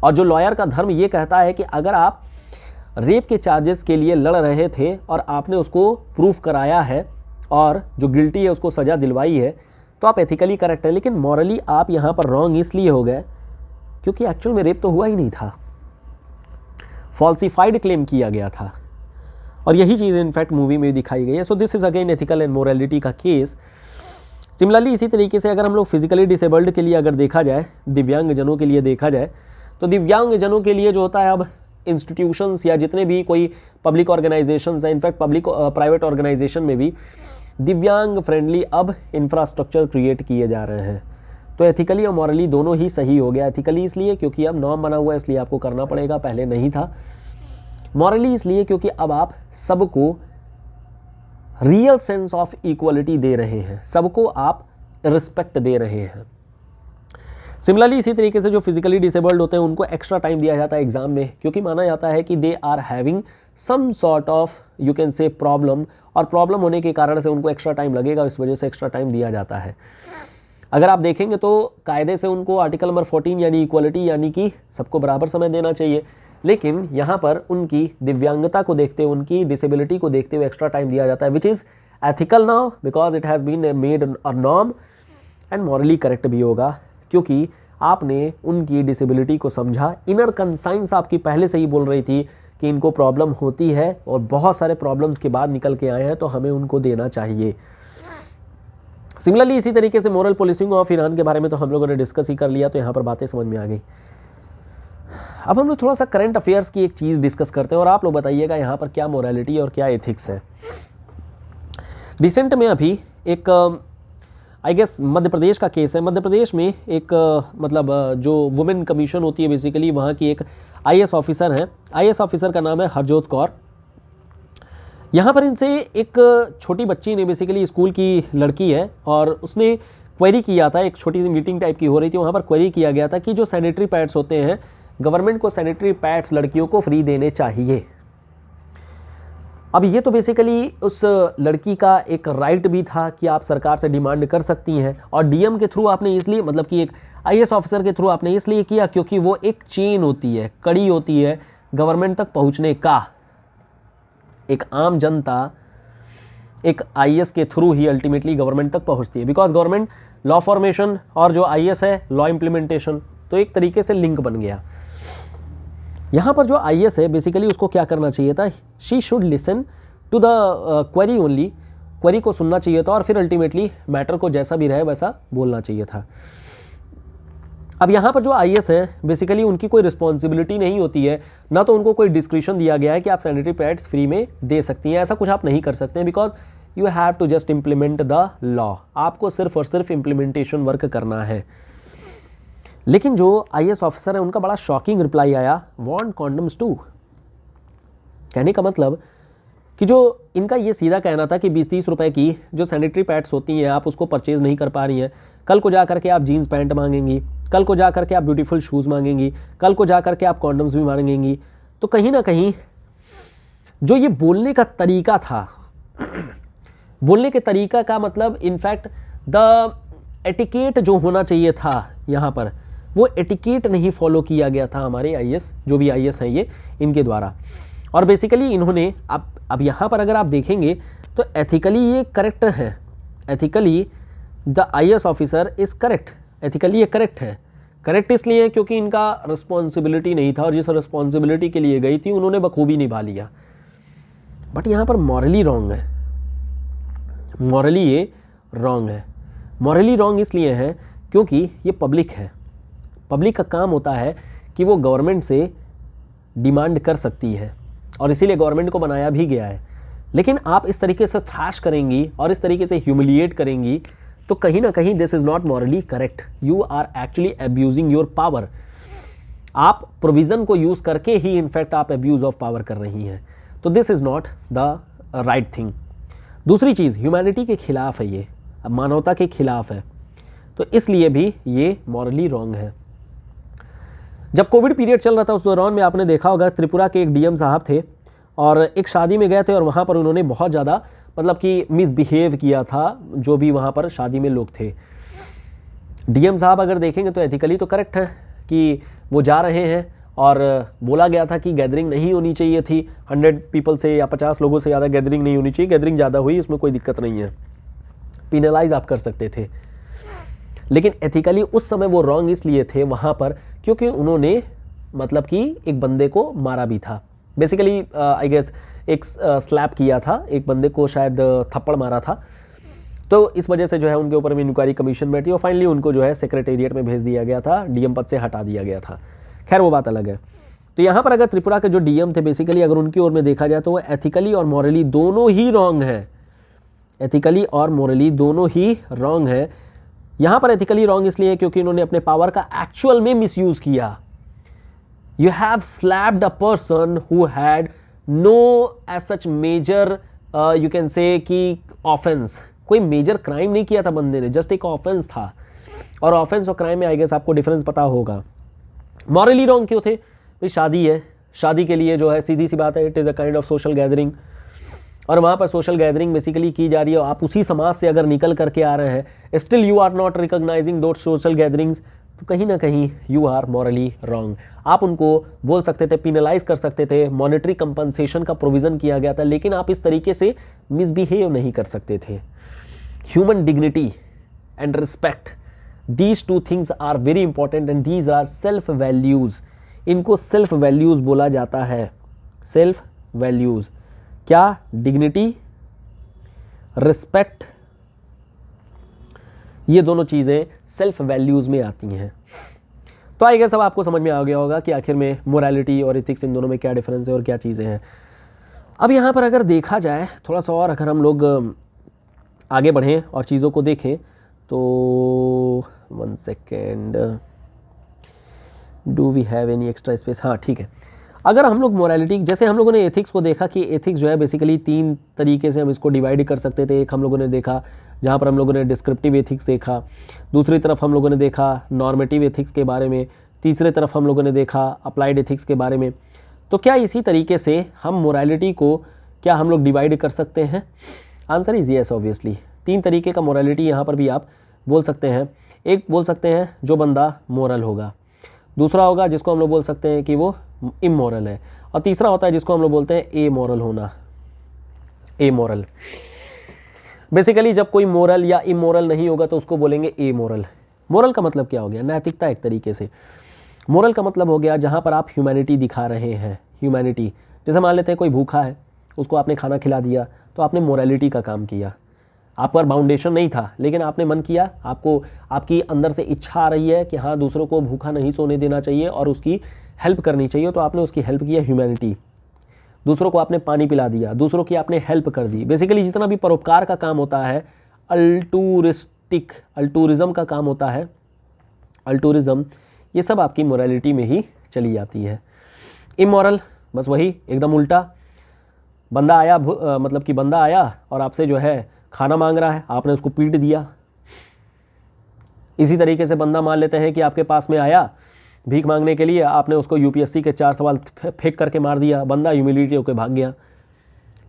और जो लॉयर का धर्म ये कहता है कि अगर आप रेप के चार्जेस के लिए लड़ रहे थे और आपने उसको प्रूफ कराया है और जो गिल्टी है उसको सज़ा दिलवाई है, तो आप एथिकली करेक्ट है। लेकिन मॉरली आप यहाँ पर रॉन्ग इसलिए हो गए क्योंकि एक्चुअल में रेप तो हुआ ही नहीं था, फॉल्सिफाइड क्लेम किया गया था, और यही चीज़ इनफैक्ट मूवी में दिखाई गई है। So this is again ethical and morality का केस। सिमिलरली इसी तरीके से अगर हम लोग फिजिकली डिसेबल्ड के लिए अगर देखा जाए, दिव्यांग जनों के लिए देखा जाए, तो दिव्यांग जनों के लिए जो होता है, अब इंस्टीट्यूशंस या जितने भी कोई पब्लिक ऑर्गेनाइजेशंस हैं, इनफैक्ट पब्लिक प्राइवेट ऑर्गेनाइजेशन में भी दिव्यांग फ्रेंडली अब इंफ्रास्ट्रक्चर क्रिएट किए जा रहे हैं। तो एथिकली और मॉरली दोनों ही सही हो गया। एथिकली इसलिए क्योंकि अब नॉर्म बना हुआ है इसलिए आपको करना पड़ेगा, पहले नहीं था। मॉरली इसलिए क्योंकि अब आप सबको रियल सेंस ऑफ इक्वलिटी दे रहे हैं, सबको आप रिस्पेक्ट दे रहे हैं। सिमिलरली इसी तरीके से जो फिजिकली डिसेबल्ड होते हैं उनको एक्स्ट्रा टाइम दिया जाता है एग्जाम में, क्योंकि माना जाता है कि they are having some sort of you can say problem, और प्रॉब्लम होने के कारण से उनको एक्स्ट्रा टाइम लगेगा, इस वजह से एक्स्ट्रा टाइम दिया जाता है। अगर आप देखेंगे तो कायदे से उनको आर्टिकल नंबर 14 यानी इक्वलिटी, यानी कि सबको बराबर समय देना चाहिए, लेकिन यहाँ पर उनकी दिव्यांगता को देखते हुए, उनकी डिसेबिलिटी को देखते हुए एक्स्ट्रा टाइम दिया जाता है, which is ethical now because it has been made a norm, and morally correct भी होगा क्योंकि आपने उनकी डिसेबिलिटी को समझा। इनर कंसाइंस आपकी पहले से ही बोल रही थी कि इनको प्रॉब्लम होती है और बहुत सारे प्रॉब्लम्स के बाद निकल के आए हैं, तो हमें उनको देना चाहिए। सिमिलरली इसी तरीके से मोरल पुलिसिंग ऑफ ईरान के बारे में तो हम लोगों ने डिस्कस ही कर लिया, तो यहाँ पर बातें समझ में आ गई। अब हम लोग थोड़ा सा करंट अफेयर्स की एक चीज़ डिस्कस करते हैं और आप लोग बताइएगा यहाँ पर क्या मोरालिटी और क्या एथिक्स है। रिसेंट में अभी एक आई गेस मध्य प्रदेश का केस है। मध्य प्रदेश में एक मतलब जो वुमेन कमीशन होती है, बेसिकली वहाँ की एक आईएएस ऑफिसर हैं। आईएएस ऑफिसर का नाम है हरजोत कौर। यहाँ पर इनसे एक छोटी बच्ची ने, बेसिकली स्कूल की लड़की है, और उसने क्वेरी किया था, एक छोटी सी मीटिंग टाइप की हो रही थी, वहाँ पर क्वेरी किया गया था कि जो सैनिटरी पैड्स होते हैं, गवर्नमेंट को सैनिटरी पैड्स लड़कियों को फ्री देने चाहिए। अब ये तो बेसिकली उस लड़की का एक राइट भी था कि आप सरकार से डिमांड कर सकती हैं, और डीएम के थ्रू आपने इसलिए, मतलब कि एक आईएएस ऑफिसर के थ्रू आपने इसलिए किया क्योंकि वो एक चेन होती है, कड़ी होती है गवर्नमेंट तक पहुंचने का। एक आम जनता एक आईएएस के थ्रू ही अल्टीमेटली गवर्नमेंट तक पहुंचती है, बिकॉज गवर्नमेंट लॉ फॉर्मेशन और जो आईएएस है लॉ इम्प्लीमेंटेशन, तो एक तरीके से लिंक बन गया। यहाँ पर जो आईएएस है बेसिकली उसको क्या करना चाहिए था, she should listen to the query only, query को सुनना चाहिए था और फिर अल्टीमेटली मैटर को जैसा भी रहे वैसा बोलना चाहिए था। अब यहाँ पर जो आईएएस है बेसिकली उनकी कोई रिस्पॉन्सिबिलिटी नहीं होती है, ना तो उनको कोई डिस्क्रिप्शन दिया गया है कि आप सैनिटरी पैड्स फ्री में दे सकती हैं, ऐसा कुछ आप नहीं कर सकते हैं, because you have to just implement the law. आपको सिर्फ और सिर्फ इम्प्लीमेंटेशन वर्क करना है। लेकिन जो आईएएस ऑफिसर है उनका बड़ा शॉकिंग रिप्लाई आया, वांट कॉन्डम्स टू। कहने का मतलब कि जो इनका ये सीधा कहना था कि 20-30 रुपए की जो सैनिटरी पैड्स होती हैं आप उसको परचेज़ नहीं कर पा रही हैं, कल को जा करके आप जीन्स पैंट मांगेंगी, कल को जा करके आप ब्यूटीफुल शूज़ मांगेंगी, कल को जा करके आप कॉन्डम्स भी मांगेंगी। तो कहीं ना कहीं जो ये बोलने का तरीका था, बोलने के तरीका का मतलब इनफैक्ट द एटिकेट जो होना चाहिए था यहाँ पर, वो एटिकेट नहीं फॉलो किया गया था हमारे आईएएस, जो भी आईएएस हैं ये, इनके द्वारा। और बेसिकली इन्होंने अब यहाँ पर अगर आप देखेंगे तो एथिकली ये करेक्ट है, ethically the IAS officer is correct, ethically ये करेक्ट है। करेक्ट इसलिए है क्योंकि इनका रिस्पॉन्सिबिलिटी नहीं था और जिस रिस्पॉन्सिबिलिटी के लिए गई थी उन्होंने बखूबी निभा लिया। बट यहाँ पर मॉरली रॉन्ग है। मॉरली ये रॉन्ग है। मॉरली रॉन्ग इसलिए है क्योंकि ये पब्लिक है। पब्लिक का काम होता है कि वो गवर्नमेंट से डिमांड कर सकती है और इसीलिए गवर्नमेंट को बनाया भी गया है। लेकिन आप इस तरीके से थ्रैश करेंगी और इस तरीके से ह्यूमिलिएट करेंगी तो कहीं ना कहीं this is not morally correct. You are actually abusing your power. आप प्रोविज़न को यूज़ करके ही इनफैक्ट आप अब्यूज़ ऑफ पावर कर रही हैं। तो this is not the right thing. दूसरी चीज़, ह्यूमैनिटी के खिलाफ है ये, मानवता के खिलाफ है, तो इसलिए भी ये मॉरली रॉन्ग है। जब कोविड पीरियड चल रहा था उस दौरान में आपने देखा होगा त्रिपुरा के एक डीएम साहब थे और एक शादी में गए थे और वहाँ पर उन्होंने बहुत ज़्यादा मतलब कि मिसबिहेव किया था जो भी वहाँ पर शादी में लोग थे। डीएम साहब अगर देखेंगे तो एथिकली तो करेक्ट है कि वो जा रहे हैं और बोला गया था कि गैदरिंग नहीं होनी चाहिए थी, 100 पीपल से या 50 लोगों से ज़्यादा गैदरिंग नहीं होनी चाहिए। गैदरिंग ज़्यादा हुई, उसमें कोई दिक्कत नहीं है, पिनलाइज आप कर सकते थे। लेकिन एथिकली उस समय वो रॉन्ग इसलिए थे वहाँ पर क्योंकि उन्होंने मतलब कि एक बंदे को मारा भी था। बेसिकली आई गेस एक स्लैप किया था, एक बंदे को शायद थप्पड़ मारा था। तो इस वजह से जो है उनके ऊपर में इंक्वायरी कमीशन बैठी और फाइनली उनको जो है सेक्रेटेरिएट में भेज दिया गया था, डीएम पद से हटा दिया गया था। खैर वो बात अलग है। तो यहाँ पर अगर त्रिपुरा के जो डीएम थे बेसिकली अगर उनकी ओर में देखा जाए तो वो एथिकली और मॉरली दोनों ही रॉन्ग है। एथिकली और मॉरली दोनों ही रॉन्ग है। यहाँ पर एथिकली रॉन्ग इसलिए क्योंकि इन्होंने अपने पावर का एक्चुअल में मिसयूज़ किया। You have slapped a person who had no as such major you can say कि ऑफेंस, कोई मेजर क्राइम नहीं किया था बंदे ने, जस्ट एक ऑफेंस था। और ऑफेंस और क्राइम में आई गेस आपको डिफरेंस पता होगा। मॉरली रॉन्ग क्यों थे? भाई शादी है, शादी के लिए जो है सीधी सी बात है it is a kind of social gathering और वहाँ पर सोशल गैदरिंग बेसिकली की जा रही है। आप उसी समाज से अगर निकल करके आ रहे हैं, still you are not recognising those social gatherings, तो कहीं ना कहीं यू आर मॉरली रॉन्ग। आप उनको बोल सकते थे, पिनलाइज कर सकते थे, मॉनेटरी कंपनसेशन का प्रोविज़न किया गया था, लेकिन आप इस तरीके से मिसबिहेव नहीं कर सकते थे। Human dignity and respect, these two things are very important and these are self values. इनको सेल्फ वैल्यूज़ बोला जाता है। सेल्फ वैल्यूज़ क्या? डिग्निटी, रिस्पेक्ट, ये दोनों चीज़ें सेल्फ वैल्यूज़ में आती हैं। तो आई गेस अब आपको समझ में आ गया होगा कि आखिर में मोरालिटी और एथिक्स इन दोनों में क्या डिफरेंस है और क्या चीज़ें हैं। अब यहाँ पर अगर देखा जाए थोड़ा सा और अगर हम लोग आगे बढ़ें और चीज़ों को देखें तो 1 second, do we have any extra space? हाँ ठीक है। अगर हम लोग मोरालिटी, जैसे हम लोगों ने एथिक्स को देखा कि एथिक्स जो है बेसिकली 3 तरीके से हम इसको डिवाइड कर सकते थे। एक हम लोगों ने देखा जहाँ पर हम लोगों ने डिस्क्रिप्टिव एथिक्स देखा, दूसरी तरफ हम लोगों ने देखा नॉर्मेटिव एथिक्स के बारे में, तीसरे तरफ हम लोगों ने देखा अप्लाइड एथिक्स के बारे में। तो क्या इसी तरीके से हम मोरालिटी को क्या हम लोग डिवाइड कर सकते हैं? Answer is yes obviously. 3 तरीके का मोरालिटी यहाँ पर भी आप बोल सकते हैं। एक बोल सकते हैं जो बंदा मोरल होगा, दूसरा होगा जिसको हम लोग बोल सकते हैं कि वो इमोरल है, और तीसरा होता है जिसको हम लोग बोलते हैं ए मॉरल होना। ए मॉरल बेसिकली जब कोई मोरल या इमोरल नहीं होगा तो उसको बोलेंगे ए मॉरल। मोरल का मतलब क्या हो गया? नैतिकता एक तरीके से। मोरल का मतलब हो गया जहाँ पर आप ह्यूमैनिटी दिखा रहे हैं। ह्यूमैनिटी जैसे मान लेते हैं कोई भूखा है, उसको आपने खाना खिला दिया तो आपने मोरालिटी का काम किया। आप पर बाउंडेशन नहीं था लेकिन आपने मन किया, आपको आपकी अंदर से इच्छा आ रही है कि हाँ दूसरों को भूखा नहीं सोने देना चाहिए और उसकी हेल्प करनी चाहिए, तो आपने उसकी हेल्प किया, ह्यूमैनिटी। दूसरों को आपने पानी पिला दिया, दूसरों की आपने हेल्प कर दी। बेसिकली जितना भी परोपकार का काम होता है, अल्टूरिज्म का काम होता है, अल्टूरिज्म, ये सब आपकी मोरालिटी में ही चली जाती है। इमोरल बस वही एकदम उल्टा। बंदा आया मतलब कि बंदा आया और आपसे जो है खाना मांग रहा है, आपने उसको पीट दिया। इसी तरीके से बंदा मान लेते हैं कि आपके पास में आया भीख मांगने के लिए, आपने उसको यूपीएससी के 4 सवाल फेंक करके मार दिया, बंदा ह्यूमिलिटी होकर भाग गया।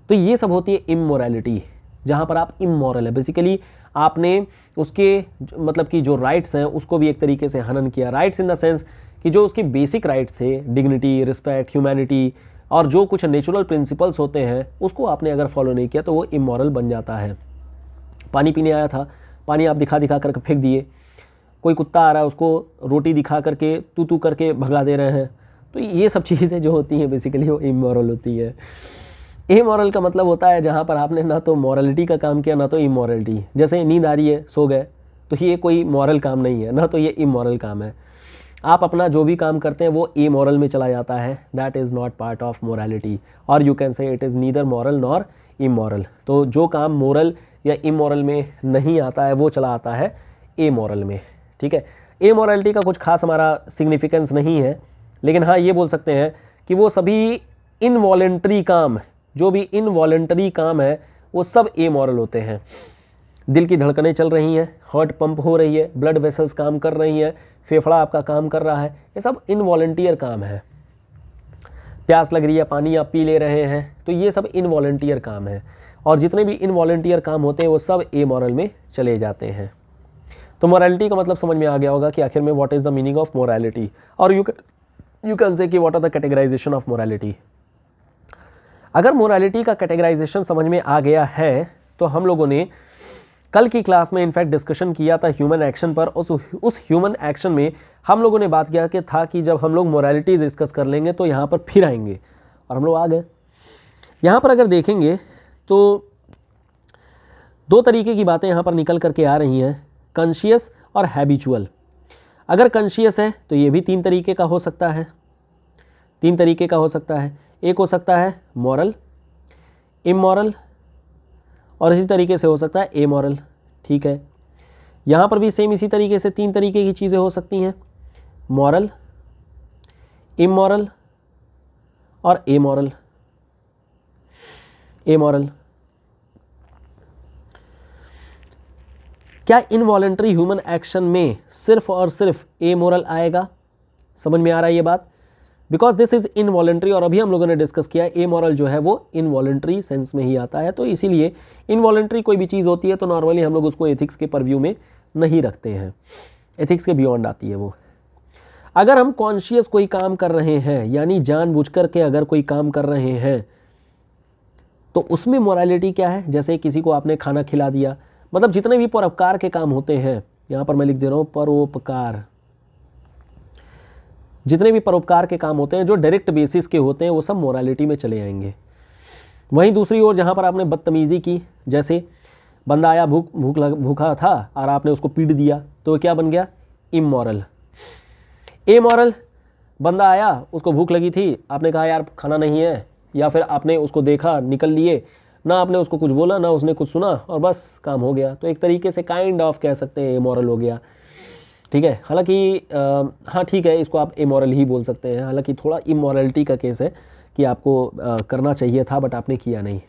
तो ये सब होती है इमोरलिटी, जहाँ पर आप इमोरल है। बेसिकली आपने उसके मतलब कि जो राइट्स हैं उसको भी एक तरीके से हनन किया। राइट्स इन द सेंस कि जो उसकी बेसिक राइट्स थे, डिग्निटी, रिस्पेक्ट, ह्यूमैनिटी और जो कुछ नेचुरल प्रिंसिपल्स होते हैं उसको आपने अगर फॉलो नहीं किया तो वो इमोरल बन जाता है। पानी पीने आया था, पानी आप दिखा दिखा करके फेंक दिए। कोई कुत्ता आ रहा है, उसको रोटी दिखा करके तू तू करके भगा दे रहे हैं। तो ये सब चीज़ें जो होती हैं बेसिकली वो इमोरल होती है। एमोरल का मतलब होता है जहाँ पर आपने ना तो मॉरलिटी का काम किया ना तो इमोरलिटी। जैसे नींद आ रही है, सो गए, तो ये कोई मॉरल काम नहीं है, ना तो ये इमोरल काम है। आप अपना जो भी काम करते हैं वो इमोरल में चला जाता है, that is not part of morality, और you can say it is neither moral nor immoral. तो जो काम मोरल या इमोरल में नहीं आता है वो चला आता है एमोरल में, ठीक है। एमोरलिटी का कुछ खास हमारा सिग्निफिकेंस नहीं है, लेकिन हाँ ये बोल सकते हैं कि वो सभी इनवॉलेंट्री काम, जो भी इनवॉलेंटरी काम है वो सब एमोरल होते हैं। दिल की धड़कनें चल रही हैं, हार्ट पंप हो रही है, ब्लड वेसल्स काम कर रही हैं, फेफड़ा आपका काम कर रहा है, ये सब इनवॉलेंटियर काम है। प्यास लग रही है, पानी आप पी ले रहे हैं, तो ये सब इनवॉलेंटियर काम है। और जितने भी इनवॉलेंटियर काम होते हैं वो सब एमोरल में चले जाते हैं। तो मोरालिटी का मतलब समझ में आ गया होगा कि आखिर में what is the meaning of morality, और यू कैन से कि what are the categorisation of morality. अगर मोरालिटी का कैटेगराइजेशन समझ में आ गया है तो हम लोगों ने कल की क्लास में इनफैक्ट डिस्कशन किया था ह्यूमन एक्शन पर। उस ह्यूमन एक्शन में हम लोगों ने बात किया कि था कि जब हम लोग मोरालिटी डिस्कस कर लेंगे तो यहाँ पर फिर आएंगे, और हम लोग आ गए। यहाँ पर अगर देखेंगे तो दो तरीके की बातें यहाँ पर निकल करके आ रही हैं, कॉन्शियस और हैबिचुअल। अगर कॉन्शियस है तो ये भी तीन तरीके का हो सकता है, तीन तरीके का हो सकता है। एक हो सकता है मॉरल, इमोरल, और इसी तरीके से हो सकता है एमोरल, ठीक है। यहाँ पर भी सेम इसी तरीके से तीन तरीके की चीज़ें हो सकती हैं, मॉरल, इमोरल और एमोरल। एमोरल क्या इनवॉलेंट्री ह्यूमन एक्शन में सिर्फ और सिर्फ एमोरल आएगा? समझ में आ रहा है ये बात? बिकॉज दिस इज इनवॉलेंट्री, और अभी हम लोगों ने डिस्कस किया है एमोरल जो है वो इनवॉलेंट्री सेंस में ही आता है। तो इसीलिए इनवॉलेंट्री कोई भी चीज़ होती है तो नॉर्मली हम लोग उसको एथिक्स के परव्यू में नहीं रखते हैं, एथिक्स के बियॉन्ड आती है वो। अगर हम कॉन्शियस कोई काम कर रहे हैं, यानी जानबूझकर के अगर कोई काम कर रहे हैं, तो उसमें मोरालिटी क्या है? जैसे किसी को आपने खाना खिला दिया, मतलब जितने भी परोपकार के काम होते हैं, यहाँ पर मैं लिख दे रहा हूँ परोपकार, जितने भी परोपकार के काम होते हैं जो डायरेक्ट बेसिस के होते हैं वो सब मोरालिटी में चले आएंगे। वहीं दूसरी ओर जहाँ पर आपने बदतमीज़ी की, जैसे बंदा आया भूखा था और आपने उसको पीट दिया, तो क्या बन गया? इमोरल। एमोरल, बंदा आया उसको भूख लगी थी, आपने कहा यार खाना नहीं है, या फिर आपने उसको देखा निकल लिए, ना आपने उसको कुछ बोला ना उसने कुछ सुना और बस काम हो गया, तो एक तरीके से काइंड ऑफ कह सकते हैं एमोरल हो गया, ठीक है। हालांकि हाँ ठीक है, इसको आप इमोरल ही बोल सकते हैं, हालांकि थोड़ा इमोरलिटी का केस है कि आपको करना चाहिए था बट आपने किया नहीं।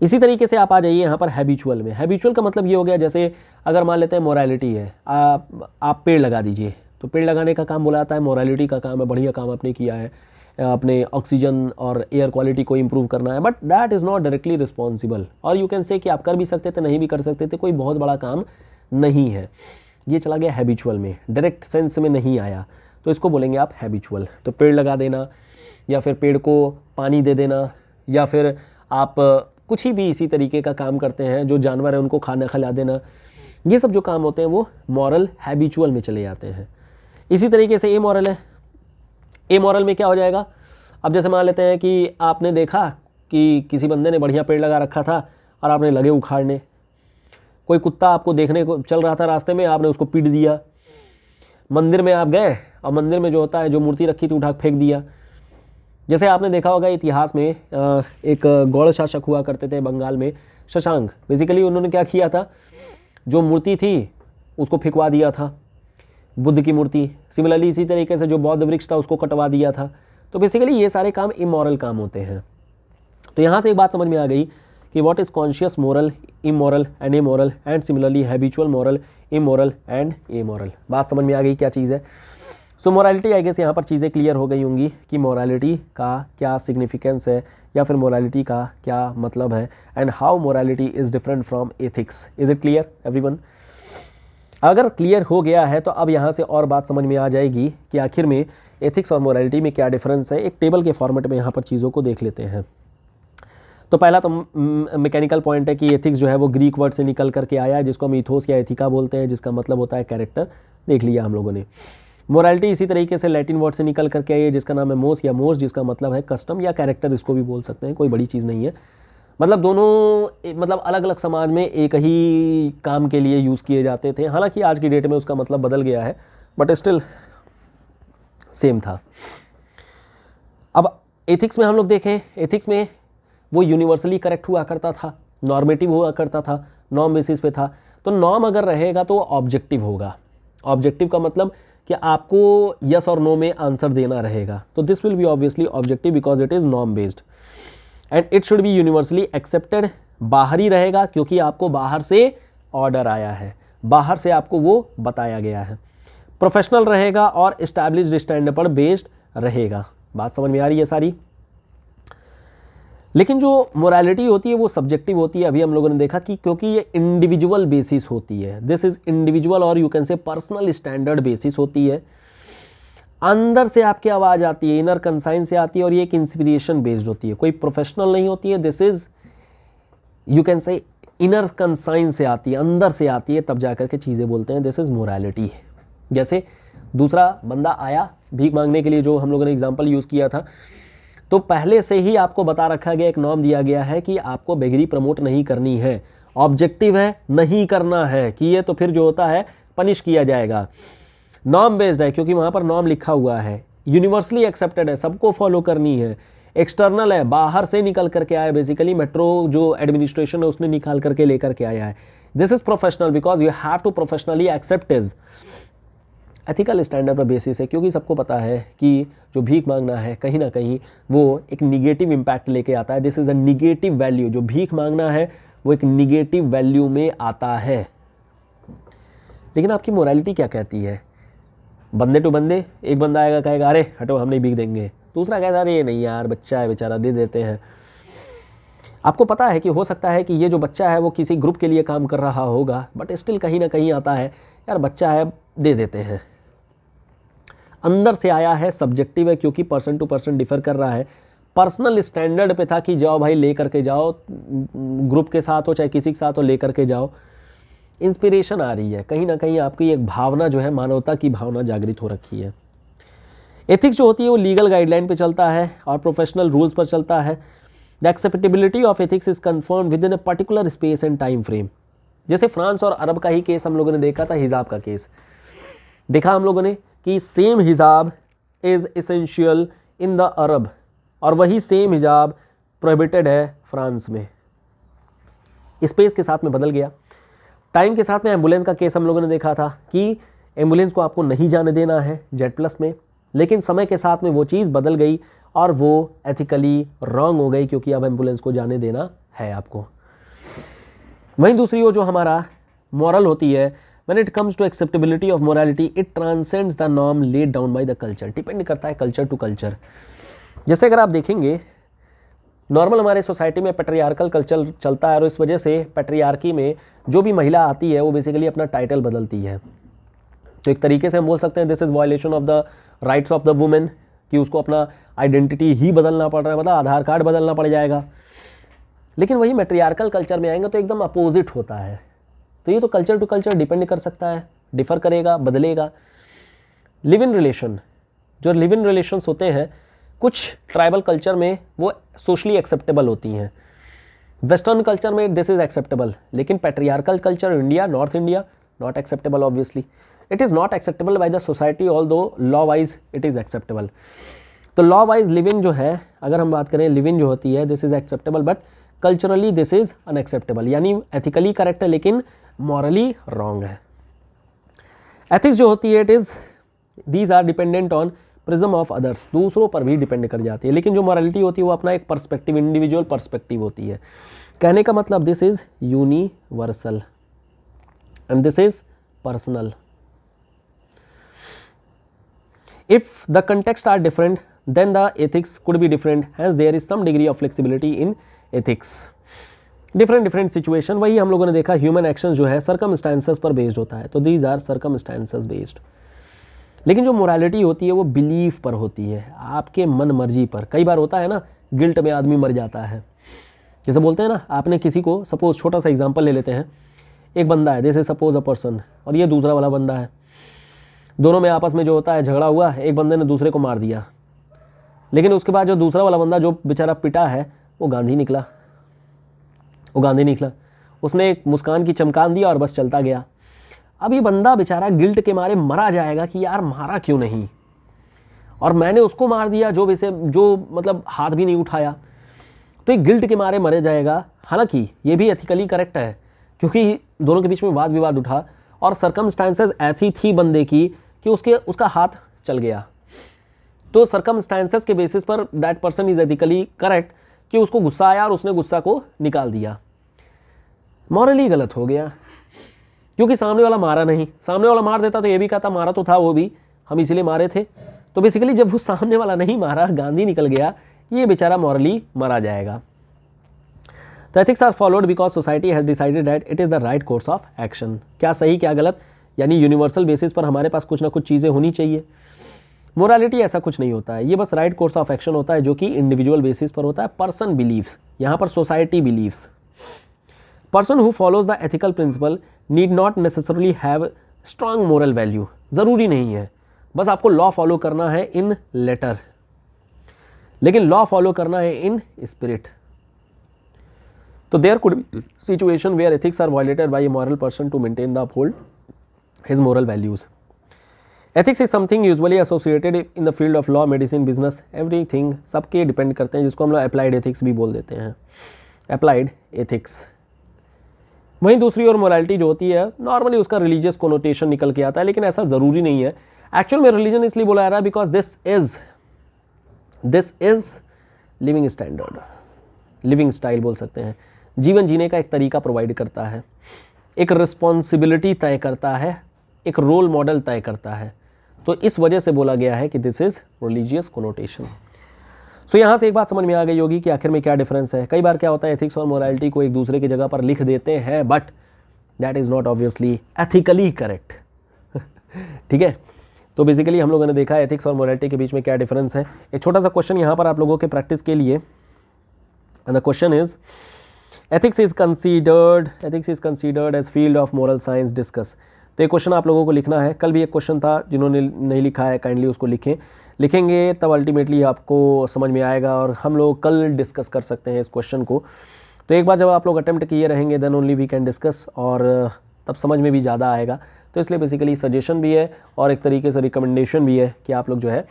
इसी तरीके से आप आ जाइए यहाँ पर हैबिचुअल में। हैबिचुअल का मतलब ये हो गया, जैसे अगर मान लेते हैं मोरालिटी है, आप पेड़ लगा दीजिए, तो पेड़ लगाने का काम बोला जाता है मोरालिटी का काम है, बढ़िया काम आपने किया है, अपने ऑक्सीजन और एयर क्वालिटी को इम्प्रूव करना है, but that is not directly responsible. और यू कैन से कि आप कर भी सकते थे, नहीं भी कर सकते थे, कोई बहुत बड़ा काम नहीं है। ये चला गया हैबिचुअल में, डायरेक्ट सेंस में नहीं आया, तो इसको बोलेंगे आप हैबिचुअल। तो पेड़ लगा देना, या फिर पेड़ को पानी दे देना, या फिर आप कुछ ही भी इसी तरीके का काम करते हैं, जो जानवर है उनको खाना खिला देना, ये सब जो काम होते हैं वो मॉरल हैबिचुअल में चले जाते हैं। इसी तरीके से एमोरल है। एमोरल में क्या हो जाएगा? अब जैसे मान लेते हैं कि आपने देखा कि किसी बंदे ने बढ़िया पेड़ लगा रखा था और आपने लगे उखाड़ने, कोई कुत्ता आपको देखने को चल रहा था रास्ते में, आपने उसको पीट दिया। मंदिर में आप गए और मंदिर में जो होता है, जो मूर्ति रखी थी उठा फेंक दिया। जैसे आपने देखा होगा इतिहास में एक गौड़ शासक हुआ करते थे बंगाल में, शशांक। बेसिकली उन्होंने क्या किया था, जो मूर्ति थी उसको फेंकवा दिया था, बुद्ध की मूर्ति। सिमिलरली इसी तरीके से जो बौद्ध वृक्ष था उसको कटवा दिया था। तो बेसिकली ये सारे काम इमोरल काम होते हैं। तो यहाँ से एक बात समझ में आ गई कि what is conscious moral, immoral and amoral, and similarly habitual moral, immoral and amoral. बात समझ में आ गई क्या चीज़ है। सो मोरालिटी, आई गेस यहाँ पर चीज़ें क्लियर हो गई होंगी कि मोरालिटी का क्या सिग्निफिकेंस है, या फिर मोरालिटी का क्या मतलब है, and how morality is different from ethics. Is it clear everyone? अगर क्लियर हो गया है तो अब यहाँ से और बात समझ में आ जाएगी कि आखिर में एथिक्स और मोरालिटी में क्या डिफरेंस है। एक टेबल के फॉर्मेट में यहाँ पर चीज़ों को देख लेते हैं। तो पहला तो मैकेनिकल पॉइंट है कि एथिक्स जो है वो ग्रीक वर्ड से निकल करके आया है, जिसको हम इथोस या एथिका बोलते हैं, जिसका मतलब होता है कैरेक्टर। देख लिया हम लोगों ने। मोरालिटी इसी तरीके से लैटिन वर्ड से निकल करके आई है जिसका नाम है मोस या मोस, जिसका मतलब है कस्टम या कैरेक्टर, इसको भी बोल सकते हैं, कोई बड़ी चीज़ नहीं है। मतलब दोनों मतलब अलग अलग समाज में एक ही काम के लिए यूज़ किए जाते थे, हालांकि आज की डेट में उसका मतलब बदल गया है, बट स्टिल सेम था। अब एथिक्स में हम लोग देखें, एथिक्स में वो यूनिवर्सली करेक्ट हुआ करता था, नॉर्मेटिव हुआ करता था, नॉर्म बेसिस पे था। तो नॉर्म अगर रहेगा तो वो ऑब्जेक्टिव होगा। ऑब्जेक्टिव का मतलब कि आपको यस और नो में आंसर देना रहेगा, तो this will be obviously objective because it is norm based and it should be universally accepted. बाहरी रहेगा क्योंकि आपको बाहर से ऑर्डर आया है, बाहर से आपको वो बताया गया है। प्रोफेशनल रहेगा और इस्टेब्लिश्ड स्टैंडर्ड पर बेस्ड रहेगा। बात समझ में आ रही है सारी। लेकिन जो मोरालिटी होती है वो सब्जेक्टिव होती है, अभी हम लोगों ने देखा कि क्योंकि ये इंडिविजुअल बेसिस होती है, दिस इज इंडिविजुअल और यू कैन से पर्सनल स्टैंडर्ड बेसिस होती है। अंदर से आपकी आवाज़ आती है, इनर कंसाइंस से आती है, और ये एक इंस्पिरेशन बेस्ड होती है, कोई प्रोफेशनल नहीं होती है। दिस इज यू कैन से इनर कंसाइंस से आती है, अंदर से आती है, तब जाकर के चीज़ें बोलते हैं, दिस इज मोरालिटी। जैसे दूसरा बंदा आया भीख मांगने के लिए, जो हम लोगों ने एग्जाम्पल यूज़ किया था, तो पहले से ही आपको बता रखा गया, एक नॉर्म दिया गया है कि आपको बेगरी प्रमोट नहीं करनी है। ऑब्जेक्टिव है, नहीं करना है, कि ये तो फिर जो होता है पनिश किया जाएगा। नॉर्म बेस्ड है क्योंकि वहाँ पर नॉर्म लिखा हुआ है। यूनिवर्सली एक्सेप्टेड है, सबको फॉलो करनी है। एक्सटर्नल है, बाहर से निकल करके आया, बेसिकली मेट्रो जो एडमिनिस्ट्रेशन है उसने निकाल करके लेकर के आया है। This is professional because you have to professionally accept is ethical standard पर बेसिस है, क्योंकि सबको पता है कि जो भीख मांगना है कहीं ना कहीं वो एक निगेटिव इम्पैक्ट लेके आता है। This is a negative value, जो भीख मांगना है वो एक निगेटिव वैल्यू में आता है। लेकिन आपकी मोरालिटी क्या कहती है? बंदे टू बंदे, एक बंदा आएगा कहेगा अरे हटो हम नहीं भीख देंगे, दूसरा कहता अरे नहीं यार बच्चा है बेचारा दे देते हैं। आपको पता है कि हो सकता है कि ये जो बच्चा है वो किसी ग्रुप के लिए काम कर रहा होगा, बट स्टिल कहीं ना कहीं आता है यार बच्चा है दे देते हैं। अंदर से आया है, सब्जेक्टिव है क्योंकि पर्सन टू पर्सन डिफर कर रहा है। पर्सनल स्टैंडर्ड पे था कि जाओ भाई ले करके जाओ, ग्रुप के साथ हो चाहे किसी के साथ हो ले करके जाओ। इंस्पिरेशन आ रही है, कहीं ना कहीं आपकी एक भावना जो है, मानवता की भावना जागृत हो रखी है। एथिक्स जो होती है वो लीगल गाइडलाइन पे चलता है और प्रोफेशनल रूल्स पर चलता है। The acceptability of ethics is confirmed with in a particular space and time frame. जैसे फ्रांस और अरब का ही केस हम लोगों ने देखा था, हिजाब का केस देखा हम लोगों ने कि सेम हिजाब is essential in the Arab और वही सेम हिजाब प्रोहिबिटेड है फ्रांस में। स्पेस के साथ में बदल गया। टाइम के साथ में एम्बुलेंस का केस हम लोगों ने देखा था कि एम्बुलेंस को आपको नहीं जाने देना है जेड प्लस में, लेकिन समय के साथ में वो चीज़ बदल गई और वो एथिकली रॉन्ग हो गई क्योंकि अब एम्बुलेंस को जाने देना है आपको। वहीं दूसरी ओर जो हमारा मॉरल होती है, when it comes to acceptability of morality it transcends the norm laid down by the culture। Depend करता है कल्चर टू कल्चर। जैसे अगर आप देखेंगे नॉर्मल हमारे सोसाइटी में पैट्रियार्कल कल्चर चलता है और इस वजह से पैट्रियार्की में जो भी महिला आती है वो बेसिकली अपना टाइटल बदलती है। तो एक तरीके से हम बोल सकते हैं this is violation of the rights of the women, कि उसको अपना आइडेंटिटी ही बदलना पड़ रहा है, मतलब आधार कार्ड बदलना पड़ जाएगा। लेकिन वही मैट्रियार्कल कल्चर में आएंगे तो एकदम अपोजिट होता है। तो ये तो कल्चर टू कल्चर डिपेंड कर सकता है, डिफर करेगा, बदलेगा। लिव इन रिलेशन, जो लिव इन रिलेशंस होते हैं कुछ ट्राइबल कल्चर में वो सोशली एक्सेप्टेबल होती हैं, वेस्टर्न कल्चर में दिस इज एक्सेप्टेबल, लेकिन patriarchal culture India, North India not acceptable. Obviously it is not acceptable by the society although law wise it is acceptable. तो law wise live in जो है, अगर हम बात करें live in जो होती है this is acceptable, but culturally this is unacceptable, यानी एथिकली करेक्ट है लेकिन मॉरली रॉन्ग है। एथिक्स जो होती है it is these are dependent on prism of others, दूसरों पर भी डिपेंड कर जाती है। लेकिन जो मॉरलिटी होती है वो अपना एक पर्सपेक्टिव, इंडिविजुअल पर्सपेक्टिव होती है। कहने का मतलब this is universal and this is personal. If the context are different then the ethics could be different, hence there is some degree of flexibility in ethics। Different situation, वही हम लोगों ने देखा ह्यूमन एक्शंस जो है circumstances पर based होता है, तो दीज आर सर्कमस्टांसेस बेस्ड। लेकिन जो मोरालिटी होती है वो बिलीफ पर होती है, आपके मन मर्जी पर। कई बार होता है ना गिल्ट में आदमी मर जाता है, जैसे बोलते हैं ना, आपने किसी को, सपोज छोटा सा एग्जांपल ले लेते हैं, एक बंदा है, जैसे सपोज अ पर्सन और ये दूसरा वाला बंदा है। दोनों में आपस में जो होता है झगड़ा हुआ, एक बंदे ने दूसरे को मार दिया, लेकिन उसके बाद जो दूसरा वाला बंदा जो बेचारा पिटा है वो गांधी निकला, उसने एक मुस्कान की चमकान दिया और बस चलता गया। अब ये बंदा बेचारा गिल्ट के मारे मरा जाएगा कि यार मारा क्यों नहीं, और मैंने उसको मार दिया जो मतलब हाथ भी नहीं उठाया, तो ये गिल्ट के मारे मरे जाएगा। हालांकि ये भी एथिकली करेक्ट है, क्योंकि दोनों के बीच में वाद विवाद उठा और सर्कमस्टांसेस ऐसी थी बंदे की कि उसका हाथ चल गया, तो सर्कमस्टांसेस के बेसिस पर that person is ethically correct कि उसको गुस्सा आया और उसने गुस्सा को निकाल दिया। मॉरली गलत हो गया, क्योंकि सामने वाला मारा नहीं, सामने वाला मार देता तो ये भी कहता मारा तो था वो भी, हम इसीलिए मारे थे। तो बेसिकली जब वो सामने वाला नहीं मारा, गांधी निकल गया, ये बेचारा मॉरली मारा जाएगा। तो ethics are followed because society has decided that it is the right course of action. क्या सही क्या गलत, यानी यूनिवर्सल बेसिस पर हमारे पास कुछ ना कुछ चीज़ें होनी चाहिए। मोरालिटी ऐसा कुछ नहीं होता है, ये बस राइट कोर्स ऑफ एक्शन होता है जो कि इंडिविजुअल बेसिस पर होता है। पर्सन बिलीव्स, यहाँ पर society believes. Person who follows the ethical principle need not necessarily have strong moral value. ज़रूरी नहीं है, बस आपको लॉ फॉलो करना है इन लेटर, लेकिन लॉ फॉलो करना है इन स्पिरिट। तो there could be situation where ethics are violated by a moral person to maintain the uphold his moral values. Ethics is something usually associated in the field of law, medicine, business, everything, सबके depend करते हैं, जिसको हम लोग applied ethics भी बोल देते हैं, अप्लाइड एथिक्स। वहीं दूसरी ओर मोरालिटी जो होती है नॉर्मली उसका रिलीजियस कोनोटेशन निकल के आता है, लेकिन ऐसा ज़रूरी नहीं है। एक्चुअल में रिलीजन इसलिए बोला जा रहा है because this is living standard, living style बोल सकते हैं, जीवन जीने का एक तरीका प्रोवाइड करता है, एक रिस्पॉन्सिबिलिटी तय करता है, एक रोल मॉडल तय करता है। तो इस वजह से बोला गया है कि दिस इज रिलीजियस कोनोटेशन। सो यहाँ से एक बात समझ में आ गई होगी कि आखिर में क्या डिफरेंस है। कई बार क्या होता है, एथिक्स और मोरालिटी को एक दूसरे की जगह पर लिख देते हैं, but that is not obviously ethically correct. ठीक है, तो बेसिकली हम लोगों ने देखा एथिक्स और मोरालिटी के बीच में क्या डिफरेंस है। एक छोटा सा क्वेश्चन यहाँ पर आप लोगों के प्रैक्टिस के लिए, and the question is ethics is considered as field of moral science discuss. तो ये क्वेश्चन आप लोगों को लिखना है। कल भी एक क्वेश्चन था, जिन्होंने नहीं लिखा है काइंडली उसको लिखेंगे तब अल्टीमेटली आपको समझ में आएगा और हम लोग कल डिस्कस कर सकते हैं इस क्वेश्चन को। तो एक बार जब आप लोग अटेम्प्ट किए रहेंगे then only we can discuss, और तब समझ में भी ज़्यादा आएगा। तो इसलिए बेसिकली सजेशन भी है और एक तरीके से रिकमेंडेशन भी है कि आप लोग जो है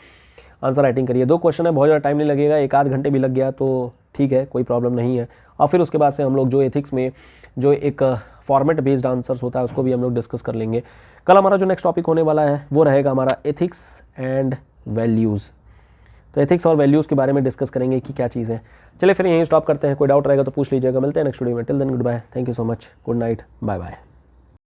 आंसर राइटिंग करिए। 2 क्वेश्चन है, बहुत ज़्यादा टाइम नहीं लगेगा, 1-8 घंटे भी लग गया तो ठीक है, कोई प्रॉब्लम नहीं है। और फिर उसके बाद से हम लोग जो एथिक्स में जो एक फॉर्मेट बेस्ड आंसर्स होता है उसको भी हम लोग डिस्कस कर लेंगे। कल हमारा जो नेक्स्ट टॉपिक होने वाला है वो रहेगा हमारा एथिक्स एंड वैल्यूज़। तो एथिक्स और वैल्यूज़ के बारे में डिस्कस करेंगे कि क्या चीज़ है। चलिए फिर यहीं स्टॉप करते हैं, कोई डाउट रहेगा तो पूछ लीजिएगा। मिलते हैं नेक्स्ट वीडियो में। Till then good bye, thank you so much, good night, bye bye.